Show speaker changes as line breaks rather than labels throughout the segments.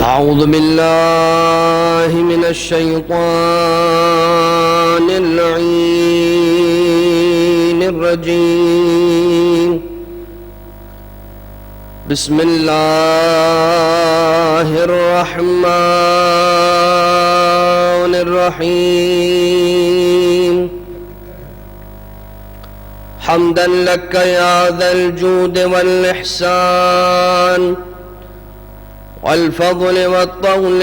أعوذ بالله من الشيطان اللعين الرجيم. بسم الله الرحمن الرحيم. حمدا لك يا ذا الجود والإحسان والفضل والطول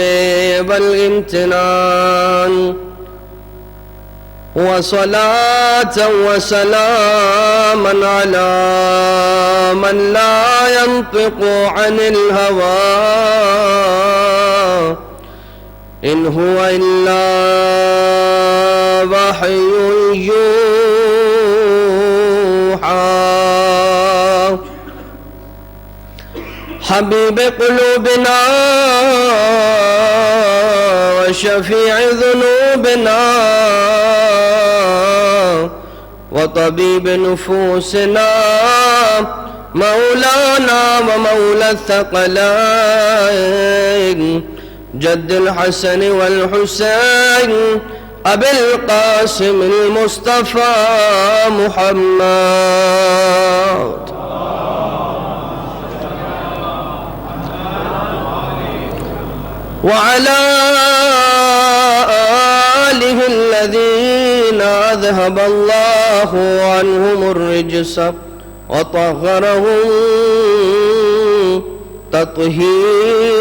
والامتنان، وصلاة وسلاما على من لا ينطق عن الهوى إن هو إلا وحي يوحى. حبيب قلوبنا وشفيع ذنوبنا وطبيب نفوسنا، مولانا ومولى الثقلين جد الحسن والحسين أبي القاسم المصطفى محمد. وعلى آله الذين أذهب الله عنهم الرجس وطهرهم تطهيرا.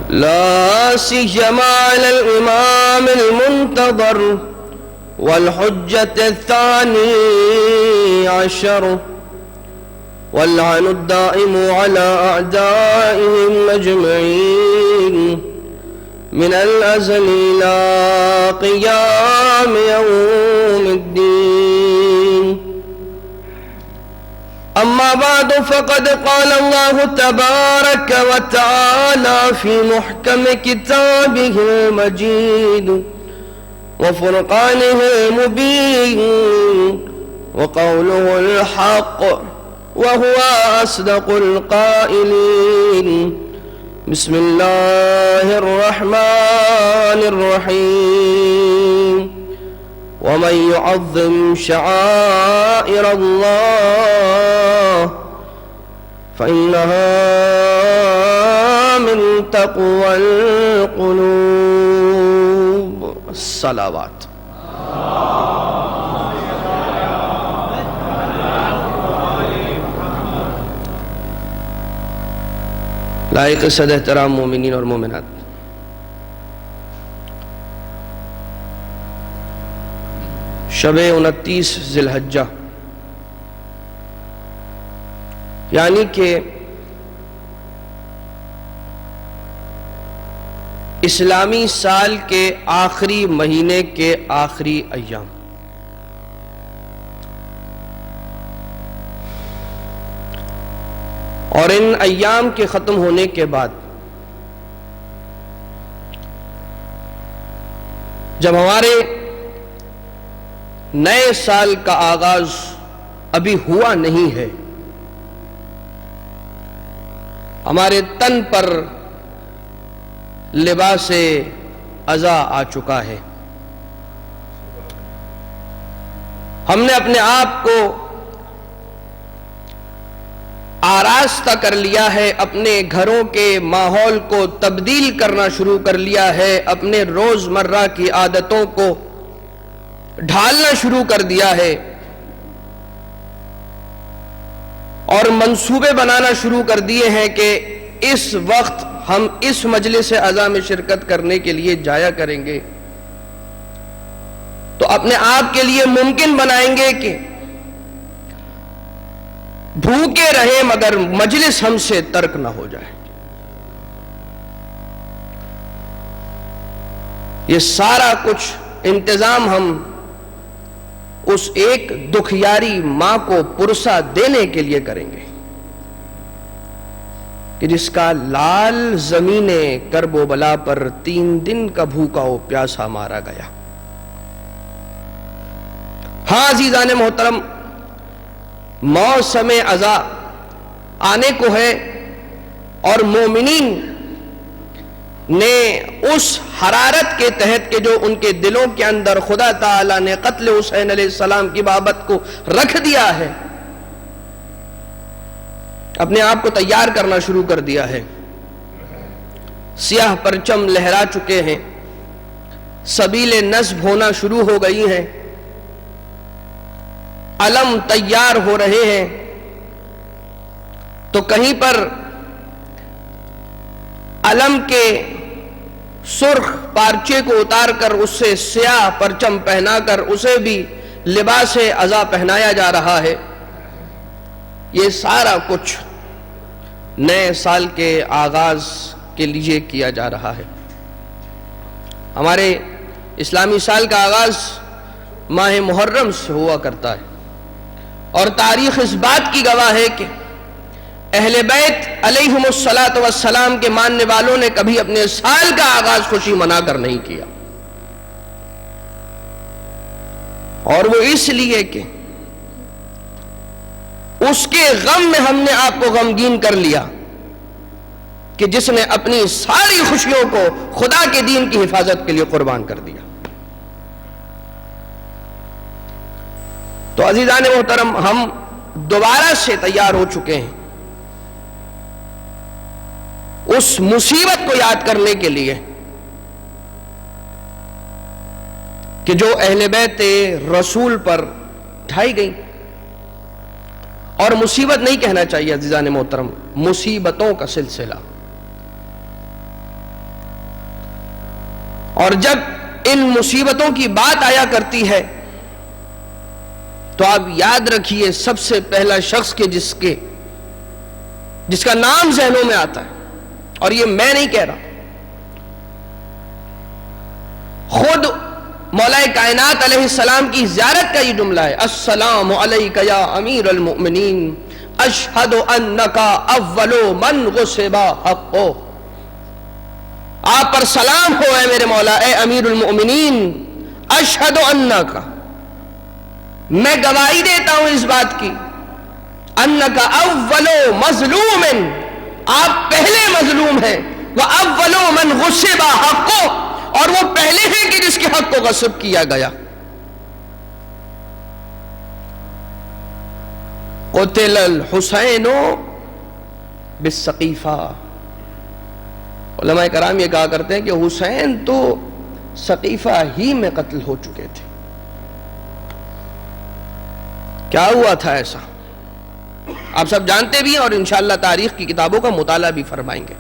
لا سيما على الإمام المنتظر والحجة الثاني عشر، واللعن الدائم على أعدائهم أجمعين من الأزل إلى قيام يوم الدين. أما بعد، فقد قال الله تبارك وتعالى في محكم كتابه المجيد وفرقانه المبين وقوله الحق وهو أصدق القائلين. بسم الله الرحمن الرحيم. ومن يعظم شعائر الله فإنها من تقوى القلوب. الصلوات. لائق صد احترام مومنین اور مومنات، شب 29 ذی الحجہ یعنی کہ اسلامی سال کے آخری مہینے کے آخری ایام، اور ان ایام کے ختم ہونے کے بعد جب ہمارے نئے سال کا آغاز ابھی ہوا نہیں ہے، ہمارے تن پر لباس عزا آ چکا ہے. ہم نے اپنے آپ کو آراستہ کر لیا ہے، اپنے گھروں کے ماحول کو تبدیل کرنا شروع کر لیا ہے، اپنے روزمرہ کی عادتوں کو ڈھالنا شروع کر دیا ہے، اور منصوبے بنانا شروع کر دیے ہیں کہ اس وقت ہم اس مجلس عزا میں شرکت کرنے کے لیے جایا کریں گے. تو اپنے آپ کے لیے ممکن بنائیں گے کہ بھوکے رہیں مگر مجلس ہم سے ترک نہ ہو جائے. یہ سارا کچھ انتظام ہم اس ایک دکھیاری ماں کو پرسا دینے کے لیے کریں گے کہ جس کا لال زمین کرب و بلا پر 3 دن کا بھوکا و پیاسا مارا گیا. ہاں عزیزان محترم، موسم عزا آنے کو ہے اور مومنین نے اس حرارت کے تحت کہ جو ان کے دلوں کے اندر خدا تعالی نے قتل حسین علیہ السلام کی بابت کو رکھ دیا ہے، اپنے آپ کو تیار کرنا شروع کر دیا ہے۔ سیاہ پرچم لہرا چکے ہیں، سبیلیں نصب ہونا شروع ہو گئی ہیں، علم تیار ہو رہے ہیں، تو کہیں پر علم کے سرخ پارچے کو اتار کر اس سے سیاہ پرچم پہنا کر اسے بھی لباس عزا پہنایا جا رہا ہے۔ یہ سارا کچھ نئے سال کے آغاز کے لیے کیا جا رہا ہے۔ ہمارے اسلامی سال کا آغاز ماہ محرم سے ہوا کرتا ہے، اور تاریخ اس بات کی گواہ ہے کہ اہل بیت علیہم الصلاۃ والسلام کے ماننے والوں نے کبھی اپنے سال کا آغاز خوشی منا کر نہیں کیا، اور وہ اس لیے کہ اس کے غم میں ہم نے آپ کو غمگین کر لیا کہ جس نے اپنی ساری خوشیوں کو خدا کے دین کی حفاظت کے لیے قربان کر دیا۔ تو عزیزان محترم، ہم دوبارہ سے تیار ہو چکے ہیں اس مصیبت کو یاد کرنے کے لیے کہ جو اہل بیت رسول پر ڈھائی گئی، اور مصیبت نہیں کہنا چاہیے عزیزان محترم، مصیبتوں کا سلسلہ۔ اور جب ان مصیبتوں کی بات آیا کرتی ہے تو آپ یاد رکھیے سب سے پہلا شخص کے جس کا نام ذہنوں میں آتا ہے، اور یہ میں نہیں کہہ رہا، خود مولا کائنات علیہ السلام کی زیارت کا یہ جملہ ہے، السلام علیک یا امیر المؤمنین اشہد انکا اول من غصب حقہ۔ آپ پر سلام ہو اے میرے مولا، اے امیر المؤمنین، اشہد انکا، میں گواہی دیتا ہوں اس بات کی، انکا اول مظلوم، آپ پہلے مظلوم ہیں، وَأَوَّلُ مَنْ غُصِبَ حَقُّهُ، اور وہ پہلے ہیں کہ جس کے حق کو غصب کیا گیا۔ قُتِلَ الْحُسَيْنُ بِالسَّقِيفَةِ، علماء کرام یہ کہا کرتے ہیں کہ حسین تو سقیفہ ہی میں قتل ہو چکے تھے۔ کیا ہوا تھا ایسا آپ سب جانتے بھی ہیں، اور انشاءاللہ تاریخ کی کتابوں کا مطالعہ بھی فرمائیں گے۔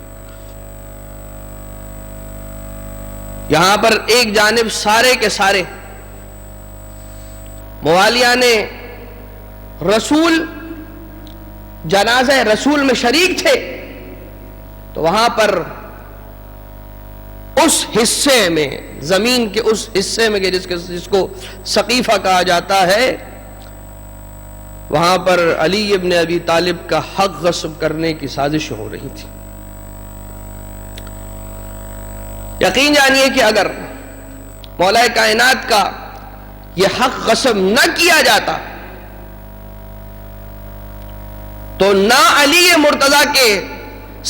یہاں پر ایک جانب سارے کے سارے موالیان رسول جنازہ رسول میں شریک تھے، تو وہاں پر اس حصے میں، زمین کے اس حصے میں جس کو سقیفہ کہا جاتا ہے، وہاں پر علی ابن ابی طالب کا حق غصب کرنے کی سازش ہو رہی تھی۔ یقین جانیے کہ اگر مولا کائنات کا یہ حق غصب نہ کیا جاتا تو نہ علی مرتضیٰ کے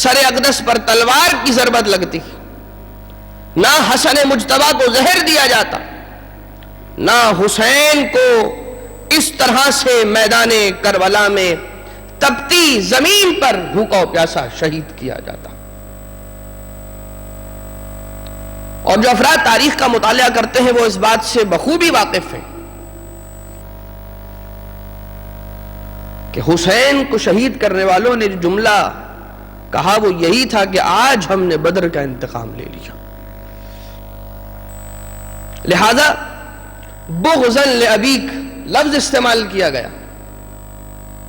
سر اقدس پر تلوار کی ضربت لگتی، نہ حسن مجتبیٰ کو زہر دیا جاتا، نہ حسین کو اس طرح سے میدان کربلا میں تپتی زمین پر بھوکا و پیاسا شہید کیا جاتا۔ اور جو افراد تاریخ کا مطالعہ کرتے ہیں وہ اس بات سے بخوبی واقف ہیں کہ حسین کو شہید کرنے والوں نے جو جملہ کہا وہ یہی تھا کہ آج ہم نے بدر کا انتقام لے لیا۔ لہذا بغضاً لأبیک لفظ استعمال کیا گیا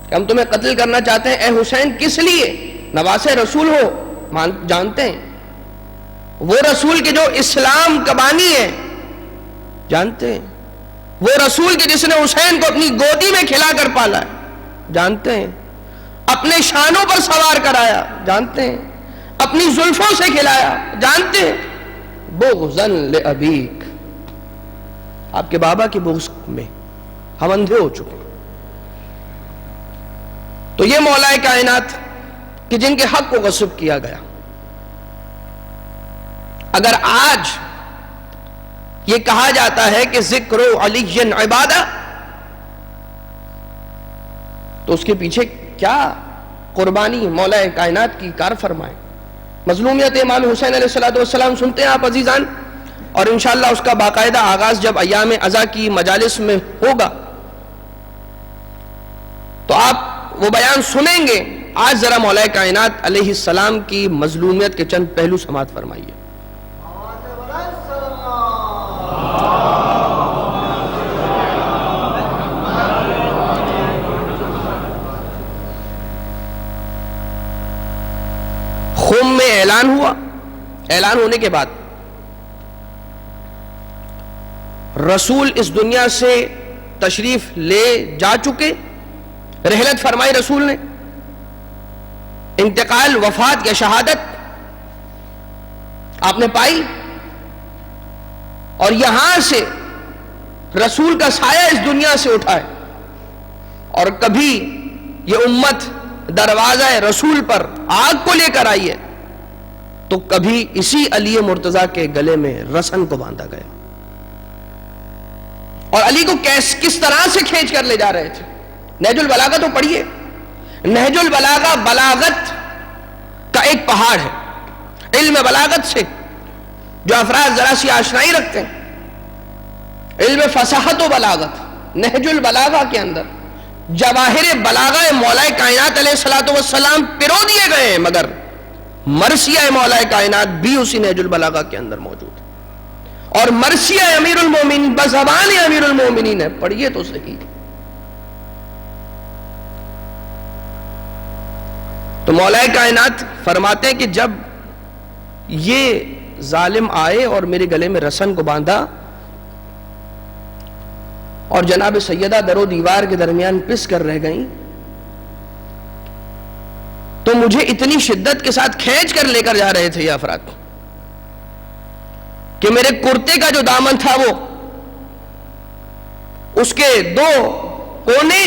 کہ ہم تمہیں قتل کرنا چاہتے ہیں، اے حسین، کس لیے؟ نواز رسول ہو، جانتے ہیں، وہ رسول کے جو اسلام کا بانی ہے، جانتے ہیں، وہ رسول کے جس نے حسین کو اپنی گودی میں کھلا کر پالا ہے، جانتے ہیں، اپنے شانوں پر سوار کرایا، جانتے ہیں، اپنی زلفوں سے کھلایا، جانتے ہیں، بغضاً لأبیک، آپ کے بابا کی بغض میں ہم اندھے ہو چکے ہیں. تو یہ مولا کائنات کہ جن کے حق کو غصب کیا گیا، اگر آج یہ کہا جاتا ہے کہ ذکر علی عبادہ، تو اس کے پیچھے کیا قربانی مولا کائنات کی کار فرمائے. مظلومیت امام حسین علیہ السلام سنتے ہیں آپ عزیزان، اور انشاءاللہ اس کا باقاعدہ آغاز جب ایام عزا کی مجالس میں ہوگا تو آپ وہ بیان سنیں گے. آج ذرا مولا کائنات علیہ السلام کی مظلومیت کے چند پہلو سماعت فرمائیے. خم میں اعلان ہوا، اعلان ہونے کے بعد رسول اس دنیا سے تشریف لے جا چکے، رحلت فرمائی رسول نے، انتقال، وفات یا شہادت آپ نے پائی، اور یہاں سے رسول کا سایہ اس دنیا سے اٹھا ہے. اور کبھی یہ امت دروازہ رسول پر آگ کو لے کر آئی ہے تو کبھی اسی علی مرتضیٰ کے گلے میں رسن کو باندھا گیا. اور علی کو کس طرح سے کھینچ کر لے جا رہے تھے. نہج البلاغہ تو پڑھیے. نہج البلاغہ بلاغت کا ایک پہاڑ ہے. علم بلاغت سے جو افراد ذرا سی آشنائی رکھتے ہیں، علم فصاحت و بلاغت، نہج البلاغہ کے اندر جواہر بلاغہ مولا کائنات علیہ السلام پرو دیے گئے ہیں، مگر مرثیہ مولا کائنات بھی اسی نہج البلاغہ کے اندر موجود ہے. اور مرثیہ امیر المومنین بزبان امیر المومنین ہے، پڑھیے تو صحیح. تو مولا کائنات فرماتے ہیں کہ جب یہ ظالم آئے اور میرے گلے میں رسن کو باندھا اور جناب سیدہ در و دیوار کے درمیان پس کر رہ گئیں، تو مجھے اتنی شدت کے ساتھ کھینچ کر لے کر جا رہے تھے یہ افراد کہ میرے کرتے کا جو دامن تھا وہ اس کے دو کونے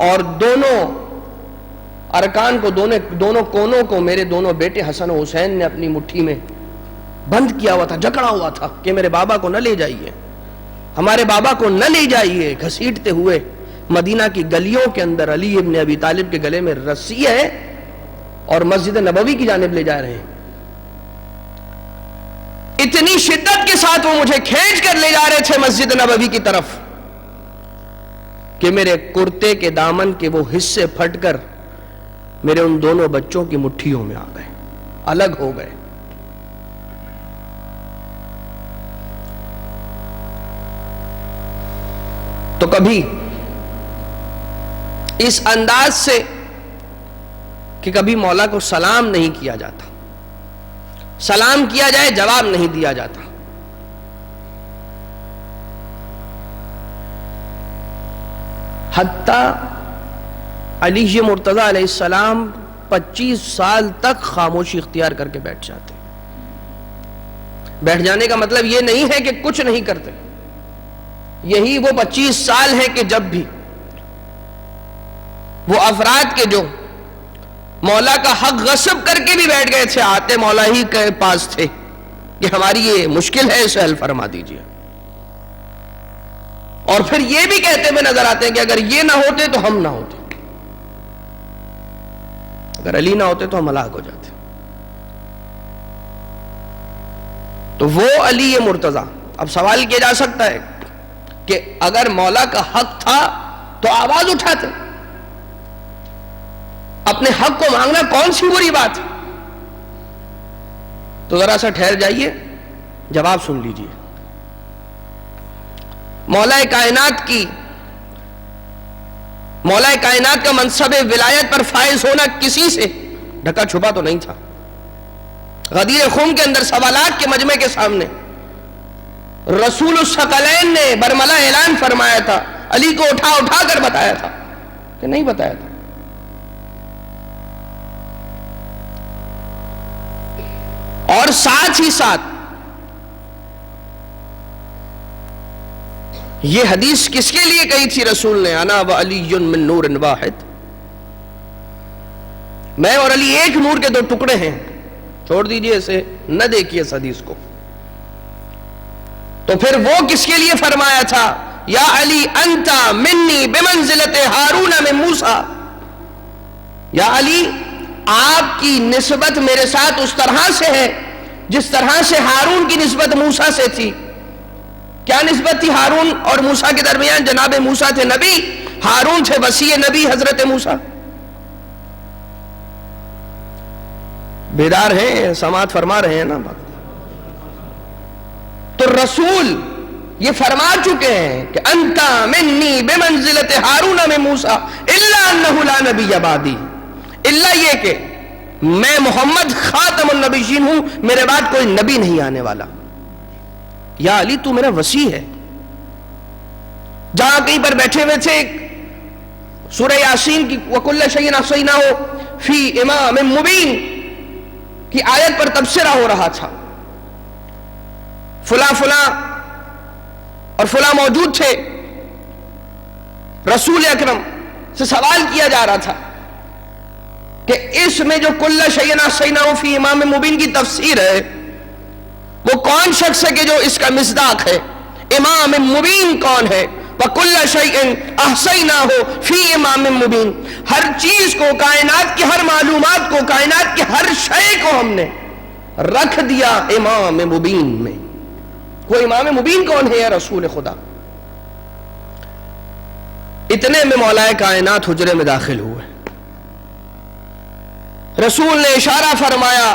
اور دونوں ارکان کو، دونوں کونوں کو میرے دونوں بیٹے حسن و حسین نے اپنی مٹھی میں بند کیا ہوا تھا، جکڑا ہوا تھا کہ میرے بابا کو نہ لے جائیے، ہمارے بابا کو نہ لے جائیے. گھسیٹتے ہوئے مدینہ کی گلیوں کے اندر علی ابن ابی طالب کے گلے میں رسی ہے اور مسجد نبوی کی جانب لے جا رہے ہیں. اتنی شدت کے ساتھ وہ مجھے کھینچ کر لے جا رہے تھے مسجد نبوی کی طرف کہ میرے کرتے کے دامن کے وہ حصے پھٹ کر میرے ان دونوں بچوں کی مٹھیوں میں آ گئے، الگ ہو گئے. تو کبھی اس انداز سے کہ کبھی مولا کو سلام نہیں کیا جاتا، سلام کیا جائے جواب نہیں دیا جاتا. حتیٰ علی مرتضیٰ علیہ السلام 25 سال تک خاموشی اختیار کر کے بیٹھ جاتے. بیٹھ جانے کا مطلب یہ نہیں ہے کہ کچھ نہیں کرتے. یہی وہ 25 سال ہے کہ جب بھی وہ افراد کے جو مولا کا حق غصب کر کے بھی بیٹھ گئے تھے، آتے مولا ہی کے پاس تھے کہ ہماری یہ مشکل ہے، اسے حل فرما دیجیے. اور پھر یہ بھی کہتے ہوئے نظر آتے ہیں کہ اگر یہ نہ ہوتے تو ہم نہ ہوتے، اگر علی نہ ہوتے تو ہم ہلاک ہو جاتے. تو وہ علی مرتضیٰ، اب سوال کیا جا سکتا ہے کہ اگر مولا کا حق تھا تو آواز اٹھاتے. اپنے حق کو مانگنا کون سی بری بات ہے؟ تو ذرا سا ٹھہر جائیے، جواب سن لیجیے. مولا کائنات کا منصب ولایت پر فائز ہونا کسی سے ڈھکا چھپا تو نہیں تھا. غدیر خم کے اندر سوالات کے مجمع کے سامنے رسول الثقلین نے برملا اعلان فرمایا تھا، علی کو اٹھا کر بتایا تھا کہ نہیں بتایا تھا. اور ساتھ ہی ساتھ یہ حدیث کس کے لیے کہی تھی رسول نے؟ انا و علی من نور واحد، میں اور علی ایک نور کے دو ٹکڑے ہیں. چھوڑ دیجئے اسے، نہ دیکھیے اس حدیث کو. تو پھر وہ کس کے لیے فرمایا تھا؟ یا علی انت منی بمنزلت ہارون من موسیٰ، یا علی آپ کی نسبت میرے ساتھ اس طرح سے ہے جس طرح سے ہارون کی نسبت موسیٰ سے تھی. کیا نسبت تھی ہارون اور موسیٰ کے درمیان؟ جناب موسیٰ تھے نبی، ہارون تھے وسیع نبی حضرت موسیٰ. بیدار ہیں، سماعت فرما رہے ہیں نا؟ تو رسول یہ فرما چکے ہیں کہ انتا منی بمنزلت ہارون من موسیٰ الا انہ لا نبی بعدی، الا یہ کہ میں محمد خاتم النبیین ہوں، میرے بعد کوئی نبی نہیں آنے والا. یا علی تو میرا وسیع ہے. جہاں کہیں پر بیٹھے ہوئے تھے سورہ یاسین کی وَكُلَّ شَيْءٍ أَحْصَيْنَاهُ فِي إِمَامٍ مُبِينٍ کی آیت پر تبصرہ ہو رہا تھا. فلاں فلاں اور فلاں موجود تھے. رسول اکرم سے سوال کیا جا رہا تھا کہ اس میں جو کُلَّ شَيْءٍ أَحْصَيْنَاهُ فِي إِمَامٍ مُبِينٍ کی تفسیر ہے وہ کون شخص ہے کہ جو اس کا مصداق ہے؟ امام مبین کون ہے؟ وَكُلَّ شَيْءٍ أَحْصَيْنَاهُ فِي إِمَامٍ مُبِينٍ، ہر چیز کو، کائنات کی ہر معلومات کو، کائنات کی ہر شے کو ہم نے رکھ دیا امام مبین میں. وہ امام مبین کون ہے یا رسول خدا؟ اتنے میں مولا کائنات حجرے میں داخل ہوئے. رسول نے اشارہ فرمایا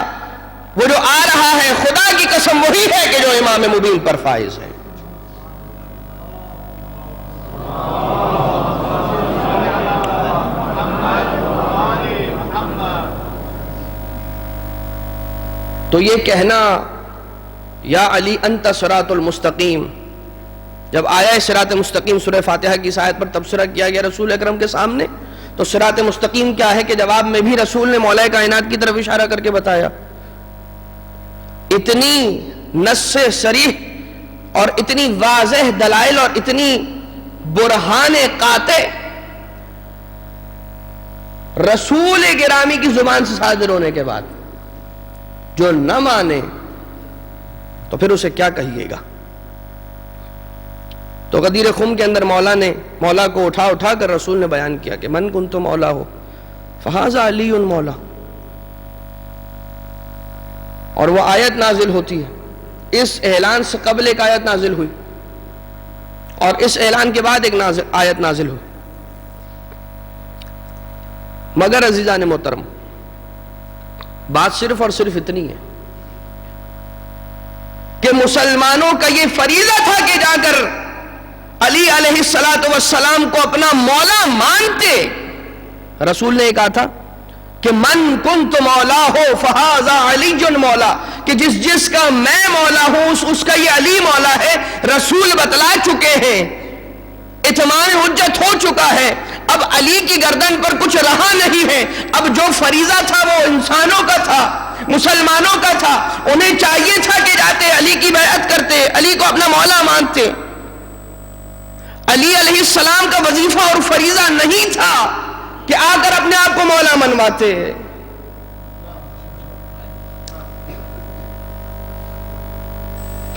وہ جو آ رہا ہے خدا کی قسم وہی ہے کہ جو امام مبین پر فائز ہے. تو یہ کہنا یا علی انت صراط المستقیم، جب آیا صراط مستقیم سورہ فاتحہ کی اس آیت پر تبصرہ کیا گیا رسول اکرم کے سامنے، تو صراط مستقیم کیا ہے کہ جواب میں بھی رسول نے مولا کائنات کی طرف اشارہ کر کے بتایا. اتنی نص صریح اور اتنی واضح دلائل اور اتنی برہان قاطع رسول گرامی کی زبان سے صادر ہونے کے بعد جو نہ مانے تو پھر اسے کیا کہیے گا. تو غدیر خم کے اندر مولا کو اٹھا کر رسول نے بیان کیا کہ من کنت مولا ہو فہذا علی مولا. اور وہ آیت نازل ہوتی ہے. اس اعلان سے قبل ایک آیت نازل ہوئی اور اس اعلان کے بعد ایک آیت نازل ہوئی. مگر عزیزان محترم بات صرف اور صرف اتنی ہے کہ مسلمانوں کا یہ فریضہ تھا کہ جا کر علی علیہ السلام کو اپنا مولا مانتے. رسول نے کہا تھا کہ من کنت مولا ہو فہذا علی مولا، کہ جس کا میں مولا ہوں اس کا یہ علی مولا ہے. رسول بتلا چکے ہیں، اتمام حجت ہو چکا ہے. اب علی کی گردن پر کچھ رہا نہیں ہے. اب جو فریضہ تھا وہ انسانوں کا تھا، مسلمانوں کا تھا. انہیں چاہیے تھا کہ جاتے علی کی بیعت کرتے، علی کو اپنا مولا مانتے. علی علیہ السلام کا وظیفہ اور فریضہ نہیں تھا کہ آ کر اپنے آپ کو مولا منواتے.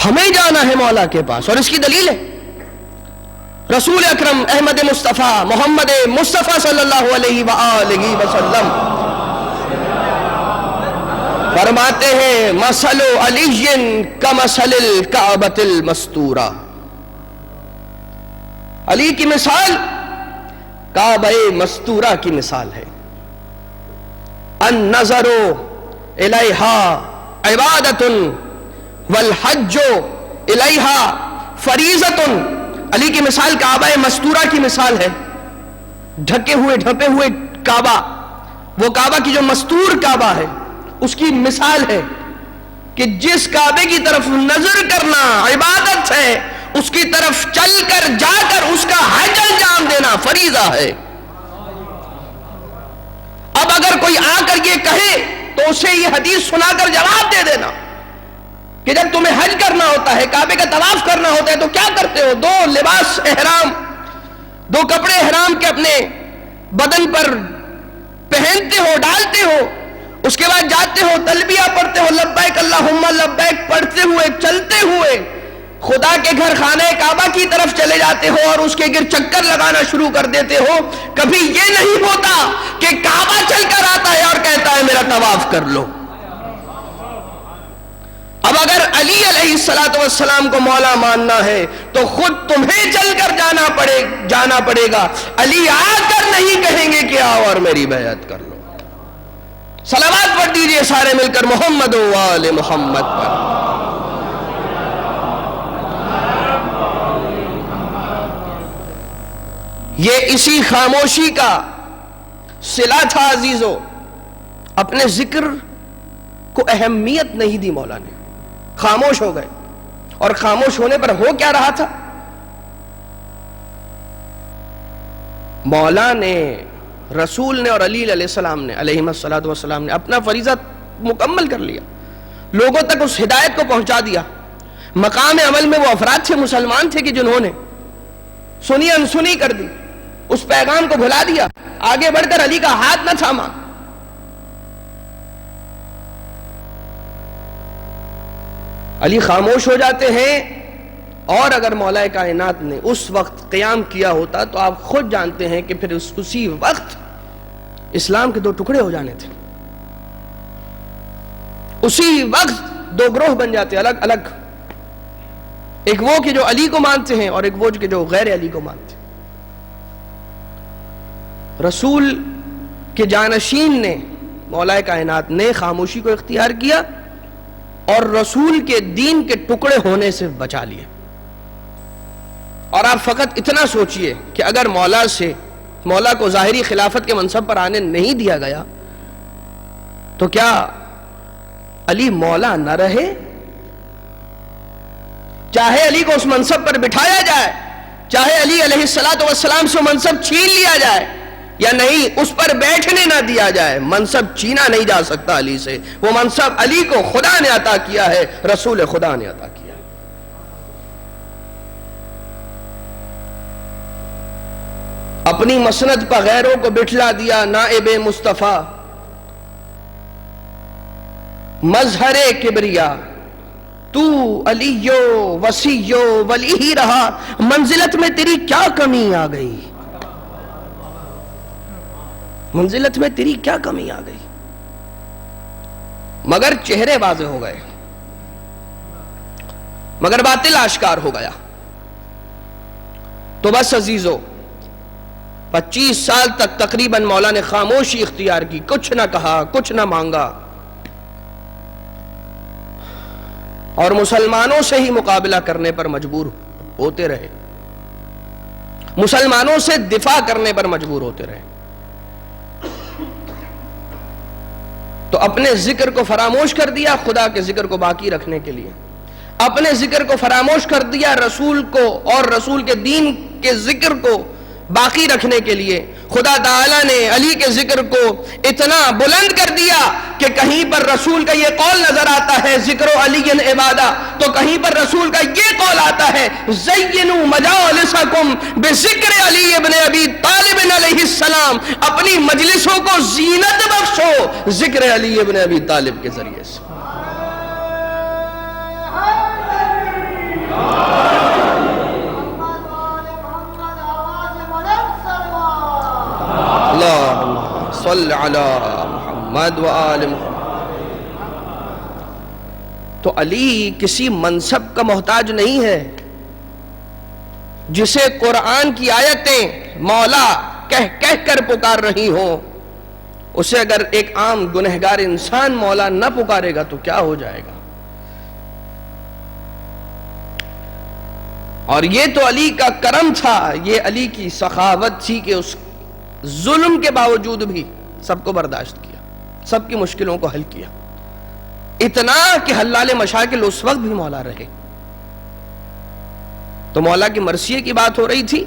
ہمیں جانا ہے مولا کے پاس، اور اس کی دلیل ہے رسول اکرم احمد مصطفیٰ محمد مصطفیٰ صلی اللہ علیہ وآلہ وسلم فرماتے ہیں مثل علی کمثل الکعبۃ المستورہ. علی کی مثال کعبہ مستورہ کی مثال ہے. النظر الیہا عبادۃ والحج الیہا فریضۃ. علی کی مثال کعبہ مستورہ کی مثال ہے. ڈھکے ہوئے ڈھپے ہوئے کعبہ، وہ کعبہ کی جو مستور کعبہ ہے اس کی مثال ہے کہ جس کعبے کی طرف نظر کرنا عبادت ہے، اس کی طرف چل کر جا کر اس کا حج انجام دینا فریضہ ہے. اب اگر کوئی آ کر یہ کہے تو اسے یہ حدیث سنا کر جواب دے دینا کہ جب تمہیں حج کرنا ہوتا ہے، کعبے کا طواف کرنا ہوتا ہے، تو کیا کرتے ہو؟ دو لباس احرام، دو کپڑے احرام کے اپنے بدن پر پہنتے ہو، ڈالتے ہو، اس کے بعد جاتے ہو، تلبیہ پڑھتے ہو، لبیک اللہم لبیک پڑھتے ہوئے چلتے ہوئے خدا کے گھر خانہ کعبہ کی طرف چلے جاتے ہو اور اس کے گرد چکر لگانا شروع کر دیتے ہو۔ کبھی یہ نہیں ہوتا کہ کعبہ چل کر آتا ہے اور کہتا ہے میرا طواف کر لو۔ اب اگر علی علیہ السلام کو مولا ماننا ہے تو خود تمہیں چل کر جانا پڑے گا۔ علی آ کر نہیں کہیں گے کہ آؤ اور میری بیعت کر لو۔ صلوات پڑھ دیجئے سارے مل کر محمد و آل محمد پر۔ یہ اسی خاموشی کا صلہ تھا عزیزو۔ اپنے ذکر کو اہمیت نہیں دی مولا نے، خاموش ہو گئے۔ اور خاموش ہونے پر ہو کیا رہا تھا؟ مولا نے، رسول نے اور علی علیہ السلام نے علیہ السلام نے اپنا فریضہ مکمل کر لیا، لوگوں تک اس ہدایت کو پہنچا دیا۔ مقام عمل میں وہ افراد تھے، مسلمان تھے کہ جنہوں نے سنی انسنی کر دی، اس پیغام کو بھلا دیا، آگے بڑھ کر علی کا ہاتھ نہ تھاما۔ علی خاموش ہو جاتے ہیں، اور اگر مولا کائنات نے اس وقت قیام کیا ہوتا تو آپ خود جانتے ہیں کہ پھر اسی وقت اسلام کے دو ٹکڑے ہو جانے تھے، اسی وقت دو گروہ بن جاتے الگ الگ، ایک وہ کہ جو علی کو مانتے ہیں اور ایک وہ کہ جو غیر علی کو مانتے ہیں۔ رسول کے جانشین نے، مولا کائنات نے خاموشی کو اختیار کیا اور رسول کے دین کے ٹکڑے ہونے سے بچا لیے۔ اور آپ فقط اتنا سوچئے کہ اگر مولا کو ظاہری خلافت کے منصب پر آنے نہیں دیا گیا تو کیا علی مولا نہ رہے؟ چاہے علی کو اس منصب پر بٹھایا جائے، چاہے علی علیہ السلام سے منصب چھین لیا جائے یا نہیں، اس پر بیٹھنے نہ دیا جائے، منصب چھینا نہیں جا سکتا علی سے۔ وہ منصب علی کو خدا نے عطا کیا ہے، رسول خدا نے عطا کیا۔ اپنی مسند پر غیروں کو بٹھلا دیا، نائب مصطفیٰ مظہر کبریا، تو علیو وسیو ولی ہی رہا، منزلت میں تیری کیا کمی آ گئی؟ منزلت میں تیری کیا کمی آ گئی؟ مگر چہرے واضح ہو گئے، مگر باطل آشکار ہو گیا۔ تو بس عزیزو، 25 سال تک تقریباً مولا نے خاموشی اختیار کی، کچھ نہ کہا، کچھ نہ مانگا، اور مسلمانوں سے ہی مقابلہ کرنے پر مجبور ہوتے رہے، مسلمانوں سے دفاع کرنے پر مجبور ہوتے رہے۔ تو اپنے ذکر کو فراموش کر دیا خدا کے ذکر کو باقی رکھنے کے لیے، اپنے ذکر کو فراموش کر دیا رسول کو اور رسول کے دین کے ذکر کو باقی رکھنے کے لیے۔ خدا تعالیٰ نے علی کے ذکر کو اتنا بلند کر دیا کہ کہیں پر رسول کا یہ قول نظر آتا ہے ذکر علی عبادہ، تو کہیں پر رسول کا یہ قول آتا ہے زینوا مجالسکم بذکر علی ابن ابی طالب علیہ السلام، اپنی مجلسوں کو زینت بخشو ذکر علی ابن ابی طالب کے ذریعے سے۔ اللہم صل علی محمد و آل محمد۔ تو علی کسی منصب کا محتاج نہیں ہے، جسے قرآن کی آیتیں مولا کہہ کر پکار رہی ہوں، اسے اگر ایک عام گنہگار انسان مولا نہ پکارے گا تو کیا ہو جائے گا؟ اور یہ تو علی کا کرم تھا، یہ علی کی سخاوت تھی کہ اس ظلم کے باوجود بھی سب کو برداشت کیا، سب کی مشکلوں کو حل کیا، اتنا کہ حلال مشاکل اس وقت بھی مولا رہے۔ تو مولا کی مرثیے کی بات ہو رہی تھی،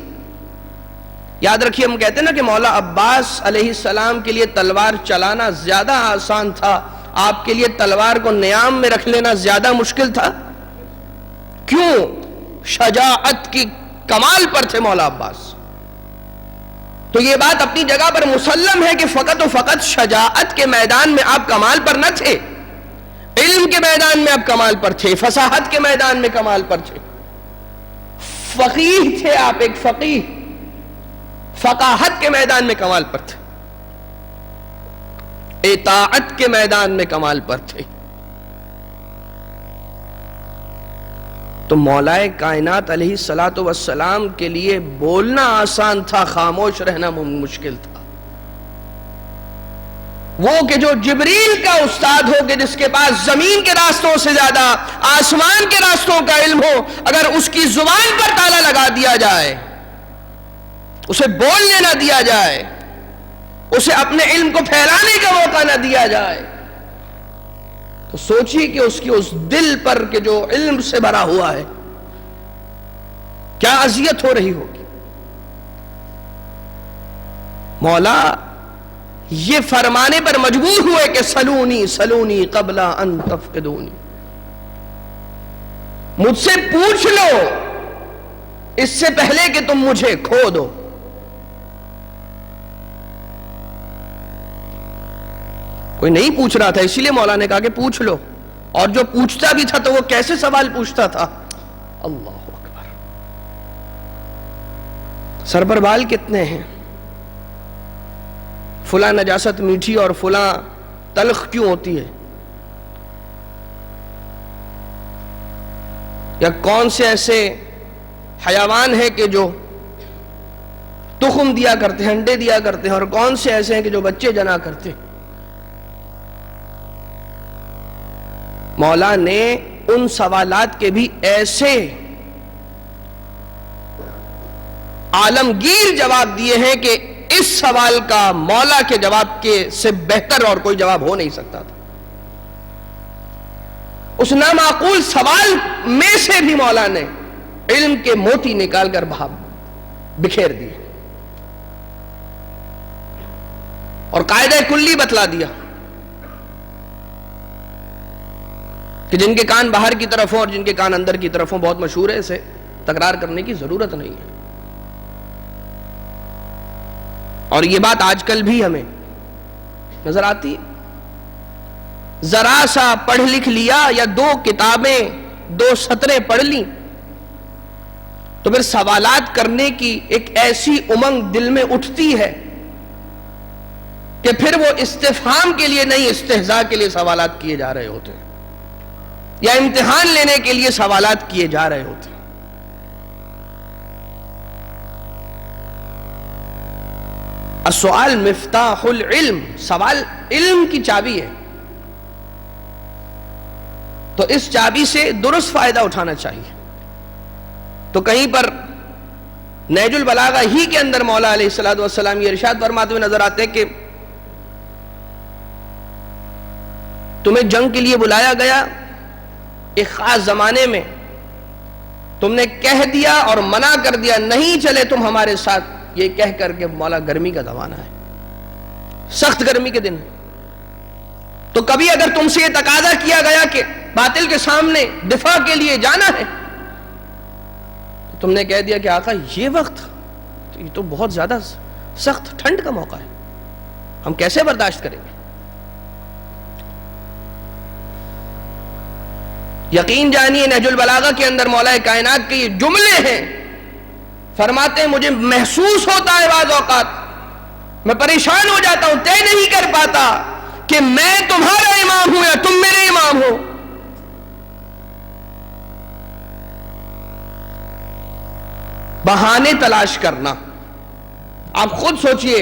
یاد رکھیے ہم کہتے ہیں نا کہ مولا عباس علیہ السلام کے لیے تلوار چلانا زیادہ آسان تھا آپ کے لیے تلوار کو نیام میں رکھ لینا زیادہ مشکل تھا؟ کیوں؟ شجاعت کی کمال پر تھے مولا عباس. تو یہ بات اپنی جگہ پر مسلم ہے کہ فقط و فقط شجاعت کے میدان میں آپ کمال پر نہ تھے، علم کے میدان میں آپ کمال پر تھے، فصاحت کے میدان میں کمال پر تھے، فقیہ تھے آپ، ایک فقیہ، فقاہت کے میدان میں کمال پر تھے، اطاعت کے میدان میں کمال پر تھے. تو مولا کائنات علیہ الصلوۃ والسلام کے لیے بولنا آسان تھا، خاموش رہنا مشکل تھا. وہ کہ جو جبریل کا استاد ہو، کہ جس کے پاس زمین کے راستوں سے زیادہ آسمان کے راستوں کا علم ہو، اگر اس کی زبان پر تالا لگا دیا جائے، اسے بولنے نہ دیا جائے، اسے اپنے علم کو پھیلانے کا موقع نہ دیا جائے، تو سوچیے کہ اس کی اس دل پر کہ جو علم سے بھرا ہوا ہے کیا اذیت ہو رہی ہوگی. مولا یہ فرمانے پر مجبور ہوئے کہ سلونی سلونی قبل ان تفقدونی، مجھ سے پوچھ لو اس سے پہلے کہ تم مجھے کھو دو. کوئی نہیں پوچھ رہا تھا، اسی لیے مولا نے کہا کہ پوچھ لو. اور جو پوچھتا بھی تھا تو وہ کیسے سوال پوچھتا تھا؟ اللہ اکبر. سر پر بال کتنے ہیں؟ فلاں نجاست میٹھی اور فلاں تلخ کیوں ہوتی ہے؟ یا کون سے ایسے حیوان ہیں کہ جو تخم دیا کرتے ہیں، انڈے دیا کرتے ہیں، اور کون سے ایسے ہیں کہ جو بچے جنا کرتے ہیں؟ مولا نے ان سوالات کے بھی ایسے عالمگیر جواب دیے ہیں کہ اس سوال کا مولا کے جواب کے سے بہتر اور کوئی جواب ہو نہیں سکتا تھا. اس نامعقول سوال میں سے بھی مولا نے علم کے موتی نکال کر بکھیر دیے اور قاعدہ کلی بتلا دیا کہ جن کے کان باہر کی طرف ہوں اور جن کے کان اندر کی طرف ہوں، بہت مشہور ہے، اسے تکرار کرنے کی ضرورت نہیں ہے. اور یہ بات آج کل بھی ہمیں نظر آتی ہے. ذرا سا پڑھ لکھ لیا یا 2 کتابیں 2 سطریں پڑھ لی تو پھر سوالات کرنے کی ایک ایسی امنگ دل میں اٹھتی ہے کہ پھر وہ استفہام کے لیے نہیں، استہزاء کے لیے سوالات کیے جا رہے ہوتے ہیں، یا امتحان لینے کے لیے سوالات کیے جا رہے ہوتے ہیں. السؤال مفتاح العلم، سوال علم کی چابی ہے، تو اس چابی سے درست فائدہ اٹھانا چاہیے. تو کہیں پر نہج البلاغہ ہی کے اندر مولا علیہ الصلوۃ والسلام یہ ارشاد فرماتے ہوئے نظر آتے ہیں کہ تمہیں جنگ کے لیے بلایا گیا، ایک خاص زمانے میں تم نے کہہ دیا اور منع کر دیا نہیں چلے تم ہمارے ساتھ، یہ کہہ کر کے مولا گرمی کا زمانہ ہے، سخت گرمی کے دن. تو کبھی اگر تم سے یہ تقاضا کیا گیا کہ باطل کے سامنے دفاع کے لیے جانا ہے، تو تم نے کہہ دیا کہ آقا یہ وقت، یہ تو بہت زیادہ سخت ٹھنڈ کا موقع ہے، ہم کیسے برداشت کریں گے؟ یقین جانیے نہج البلاغہ کے اندر مولا کائنات کے یہ جملے ہیں، فرماتے ہیں مجھے محسوس ہوتا ہے بعض اوقات میں پریشان ہو جاتا ہوں، طے نہیں کر پاتا کہ میں تمہارا امام ہوں یا تم میرے امام ہو. بہانے تلاش کرنا، آپ خود سوچئے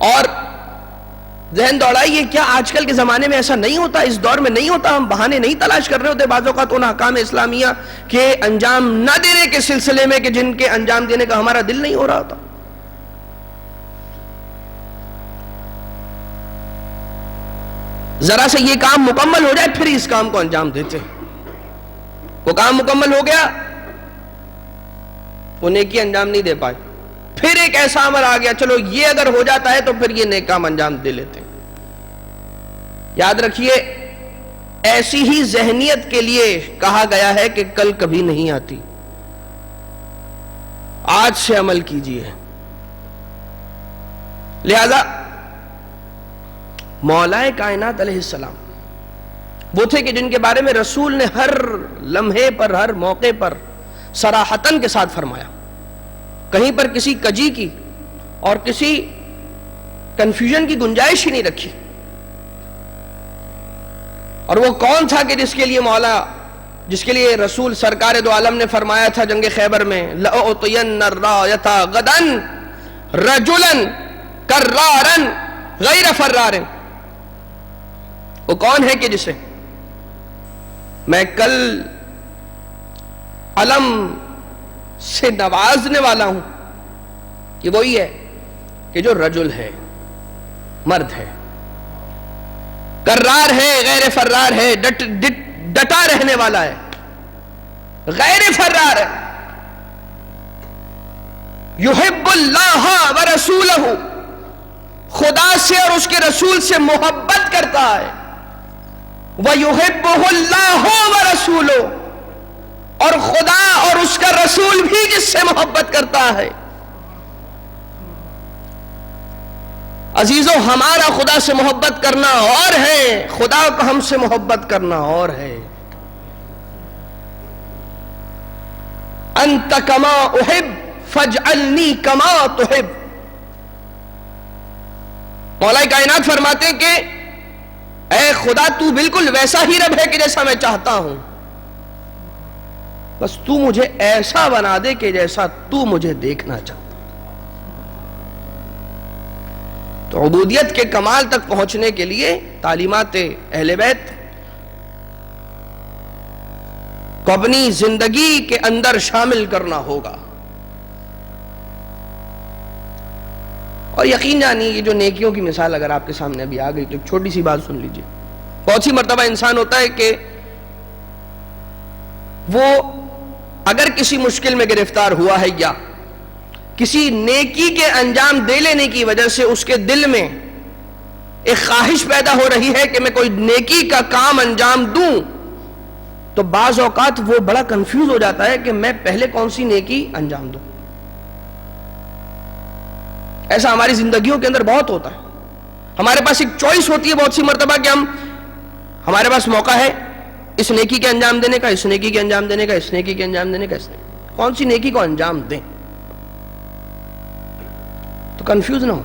اور ذہن دوڑائیے، کیا آج کل کے زمانے میں ایسا نہیں ہوتا؟ اس دور میں نہیں ہوتا؟ ہم بہانے نہیں تلاش کر رہے ہوتے بعض اوقات ان احکام اسلامیہ کے انجام نہ دینے کے سلسلے میں کہ جن کے انجام دینے کا ہمارا دل نہیں ہو رہا ہوتا؟ ذرا سے یہ کام مکمل ہو جائے پھر اس کام کو انجام دیتے ہیں. وہ کام مکمل ہو گیا، وہ نیکی انجام نہیں دے پائے، پھر ایک ایسا عمل آ گیا، چلو یہ اگر ہو جاتا ہے تو پھر یہ نیک کام انجام دے لیتے ہیں. یاد رکھیے ایسی ہی ذہنیت کے لیے کہا گیا ہے کہ کل کبھی نہیں آتی، آج سے عمل کیجیے۔ لہذا مولا کائنات علیہ السلام وہ تھے کہ جن کے بارے میں رسول نے ہر لمحے پر، ہر موقع پر صراحتاً کے ساتھ فرمایا، کہیں پر کسی کجی کی اور کسی کنفیوژن کی گنجائش ہی نہیں رکھی۔ اور وہ کون تھا کہ جس کے لیے رسول سرکار دو عالم نے فرمایا تھا جنگ خیبر میں لَأُعْطِيَنَّ الرَّایَةَ غَدًا رَجُلًا کَرَّارًا غَیْرَ فَرَّارٍ، وہ کون ہے کہ جسے میں کل علم سے نوازنے والا ہوں؟ یہ وہی ہے کہ جو رجل ہے، مرد ہے، کرار ہے، غیر فرار ہے، ڈٹا رہنے والا ہے، غیر فرار ہے، یحب اللہ ورسولہ، خدا سے اور اس کے رسول سے محبت کرتا ہے، وَيُحِبُّهُ اللَّهُ وَرَسُولُهُ، اور خدا اور اس کا رسول بھی جس سے محبت کرتا ہے۔ عزیزو، ہمارا خدا سے محبت کرنا اور ہے، خدا کو ہم سے محبت کرنا اور ہے۔ انت کما احب فاجعلنی کما تحب، مولا کائنات فرماتے ہیں کہ اے خدا تو بالکل ویسا ہی رب ہے کہ جیسا میں چاہتا ہوں، بس تو مجھے ایسا بنا دے کہ جیسا تو مجھے دیکھنا چاہتا۔ تو عبودیت کے کمال تک پہنچنے کے لیے تعلیمات اہل بیت کو اپنی زندگی کے اندر شامل کرنا ہوگا۔ اور یقین جانیے یہ جو نیکیوں کی مثال اگر آپ کے سامنے ابھی آ گئی تو ایک چھوٹی سی بات سن لیجئے۔ بہت سی مرتبہ انسان ہوتا ہے کہ وہ اگر کسی مشکل میں گرفتار ہوا ہے یا کسی نیکی کے انجام دے لینے کی وجہ سے اس کے دل میں ایک خواہش پیدا ہو رہی ہے کہ میں کوئی نیکی کا کام انجام دوں، تو بعض اوقات وہ بڑا کنفیوز ہو جاتا ہے کہ میں پہلے کون سی نیکی انجام دوں۔ ایسا ہماری زندگیوں کے اندر بہت ہوتا ہے۔ ہمارے پاس ایک چوائس ہوتی ہے بہت سی مرتبہ کہ ہمارے پاس موقع ہے اس نیکی کے انجام دینے کا، اس نیکی کے انجام دینے کا، اس نیکی کے انجام دینے کا، کون سی نیکی کو انجام دیں؟ تو کنفیوز نہ ہو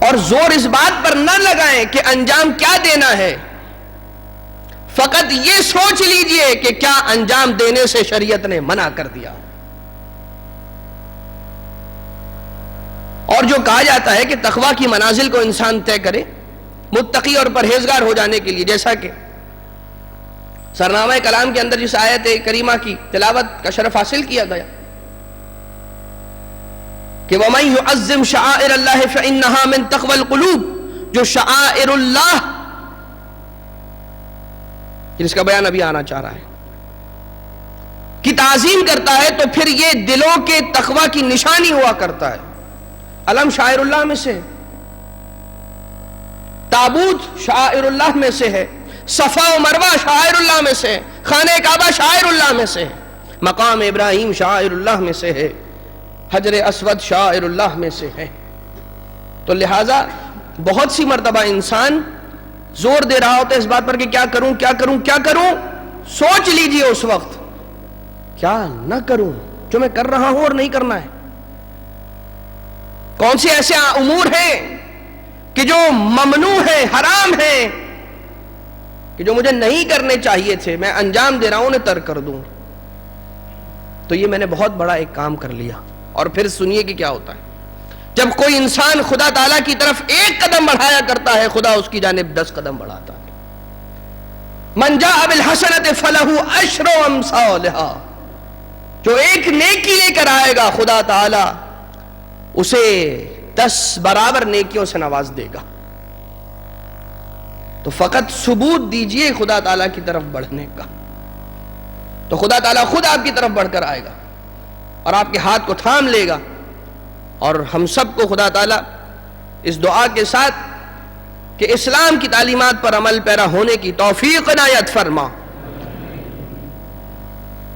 اور زور اس بات پر نہ لگائیں کہ انجام کیا دینا ہے، فقط یہ سوچ لیجئے کہ کیا انجام دینے سے شریعت نے منع کر دیا۔ اور جو کہا جاتا ہے کہ تقویٰ کی منازل کو انسان طے کرے متقی اور پرہیزگار ہو جانے کے لیے، جیسا کہ سرنامہ کلام کے اندر جس آیت کریمہ کی تلاوت کا شرف حاصل کیا گیا کہ وَمَن يُعَظِّمْ شَعَائِرَ اللَّهِ فَإِنَّهَا مِن تَقْوَى الْقُلُوبِ، جو شعائر اللہ جس کا بیان ابھی آنا چاہ رہا ہے کی تعظیم کرتا ہے تو پھر یہ دلوں کے تقوی کی نشانی ہوا کرتا ہے۔ علم شاعر اللہ میں سے ہے، تابوت شاعر اللہ میں سے ہے، صفا و مروہ شاعر اللہ میں سے ہے، خانہ کعبہ شاعر اللہ میں سے ہے، مقام ابراہیم شاعر اللہ میں سے ہے، حجر اسود شاعر اللہ میں سے ہے۔ تو لہٰذا بہت سی مرتبہ انسان زور دے رہا ہوتا ہے اس بات پر کہ کیا کروں کیا کروں کیا کروں، سوچ لیجئے اس وقت کیا نہ کروں جو میں کر رہا ہوں اور نہیں کرنا ہے۔ کون سے ایسے امور ہیں کہ جو ممنوع ہیں، حرام ہیں، کہ جو مجھے نہیں کرنے چاہیے تھے، میں انجام دے رہا ہوں انہیں ترک کر دوں، تو یہ میں نے بہت بڑا ایک کام کر لیا۔ اور پھر سنیے کہ کیا ہوتا ہے جب کوئی انسان خدا تعالیٰ کی طرف ایک قدم بڑھایا کرتا ہے، خدا اس کی جانب 10 قدم بڑھاتا ہے۔ من جاء بالحسنۃ فلہ عشر امثالھا، جو ایک نیکی لے کر آئے گا خدا تعالیٰ اسے 10 برابر نیکیوں سے نواز دے گا۔ تو فقط ثبوت دیجئے خدا تعالیٰ کی طرف بڑھنے کا، تو خدا تعالیٰ خود آپ کی طرف بڑھ کر آئے گا اور آپ کے ہاتھ کو تھام لے گا۔ اور ہم سب کو خدا تعالیٰ اس دعا کے ساتھ کہ اسلام کی تعلیمات پر عمل پیرا ہونے کی توفیق عنایت فرما،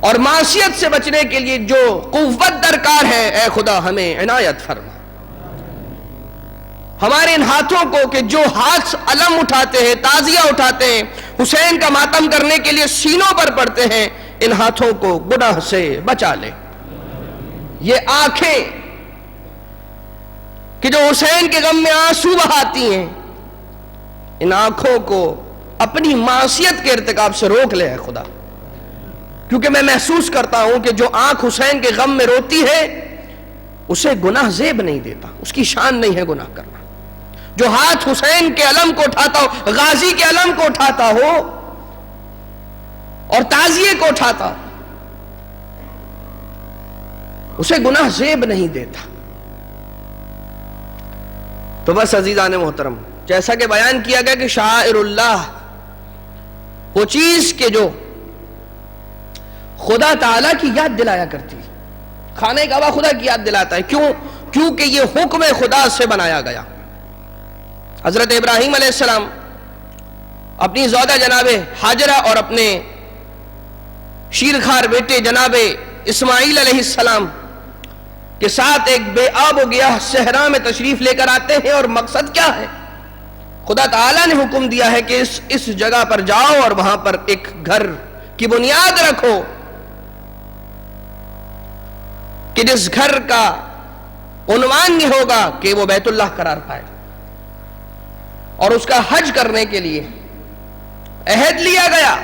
اور معصیت سے بچنے کے لیے جو قوت درکار ہے اے خدا ہمیں عنایت فرما۔ ہمارے ان ہاتھوں کو کہ جو ہاتھ علم اٹھاتے ہیں، تعزیہ اٹھاتے ہیں، حسین کا ماتم کرنے کے لیے سینوں پر پڑتے ہیں، ان ہاتھوں کو گناہ سے بچا لے۔ یہ آنکھیں کہ جو حسین کے غم میں آنسو بہاتی ہیں، ان آنکھوں کو اپنی معصیت کے ارتکاب سے روک لے اے خدا، کیونکہ میں محسوس کرتا ہوں کہ جو آنکھ حسین کے غم میں روتی ہے اسے گناہ زیب نہیں دیتا، اس کی شان نہیں ہے گناہ کرنا۔ جو ہاتھ حسین کے علم کو اٹھاتا ہو، غازی کے علم کو اٹھاتا ہو اور تعزیے کو اٹھاتا ہو، اسے گناہ زیب نہیں دیتا۔ تو بس عزیزان محترم، جیسا کہ بیان کیا گیا کہ شعائر اللہ وہ چیز کہ جو خدا تعالیٰ کی یاد دلایا کرتی ہے، خانہ کعبہ خدا کی یاد دلاتا ہے، کیونکہ یہ حکم خدا سے بنایا گیا۔ حضرت ابراہیم علیہ السلام اپنی زوجہ جناب حاجرہ اور اپنے شیرخوار بیٹے جناب اسماعیل علیہ السلام کے ساتھ ایک بے آب و گیاہ صحرا میں تشریف لے کر آتے ہیں، اور مقصد کیا ہے؟ خدا تعالیٰ نے حکم دیا ہے کہ اس جگہ پر جاؤ اور وہاں پر ایک گھر کی بنیاد رکھو کہ جس گھر کا عنوان یہ ہوگا کہ وہ بیت اللہ قرار پائے، اور اس کا حج کرنے کے لیے عہد لیا گیا،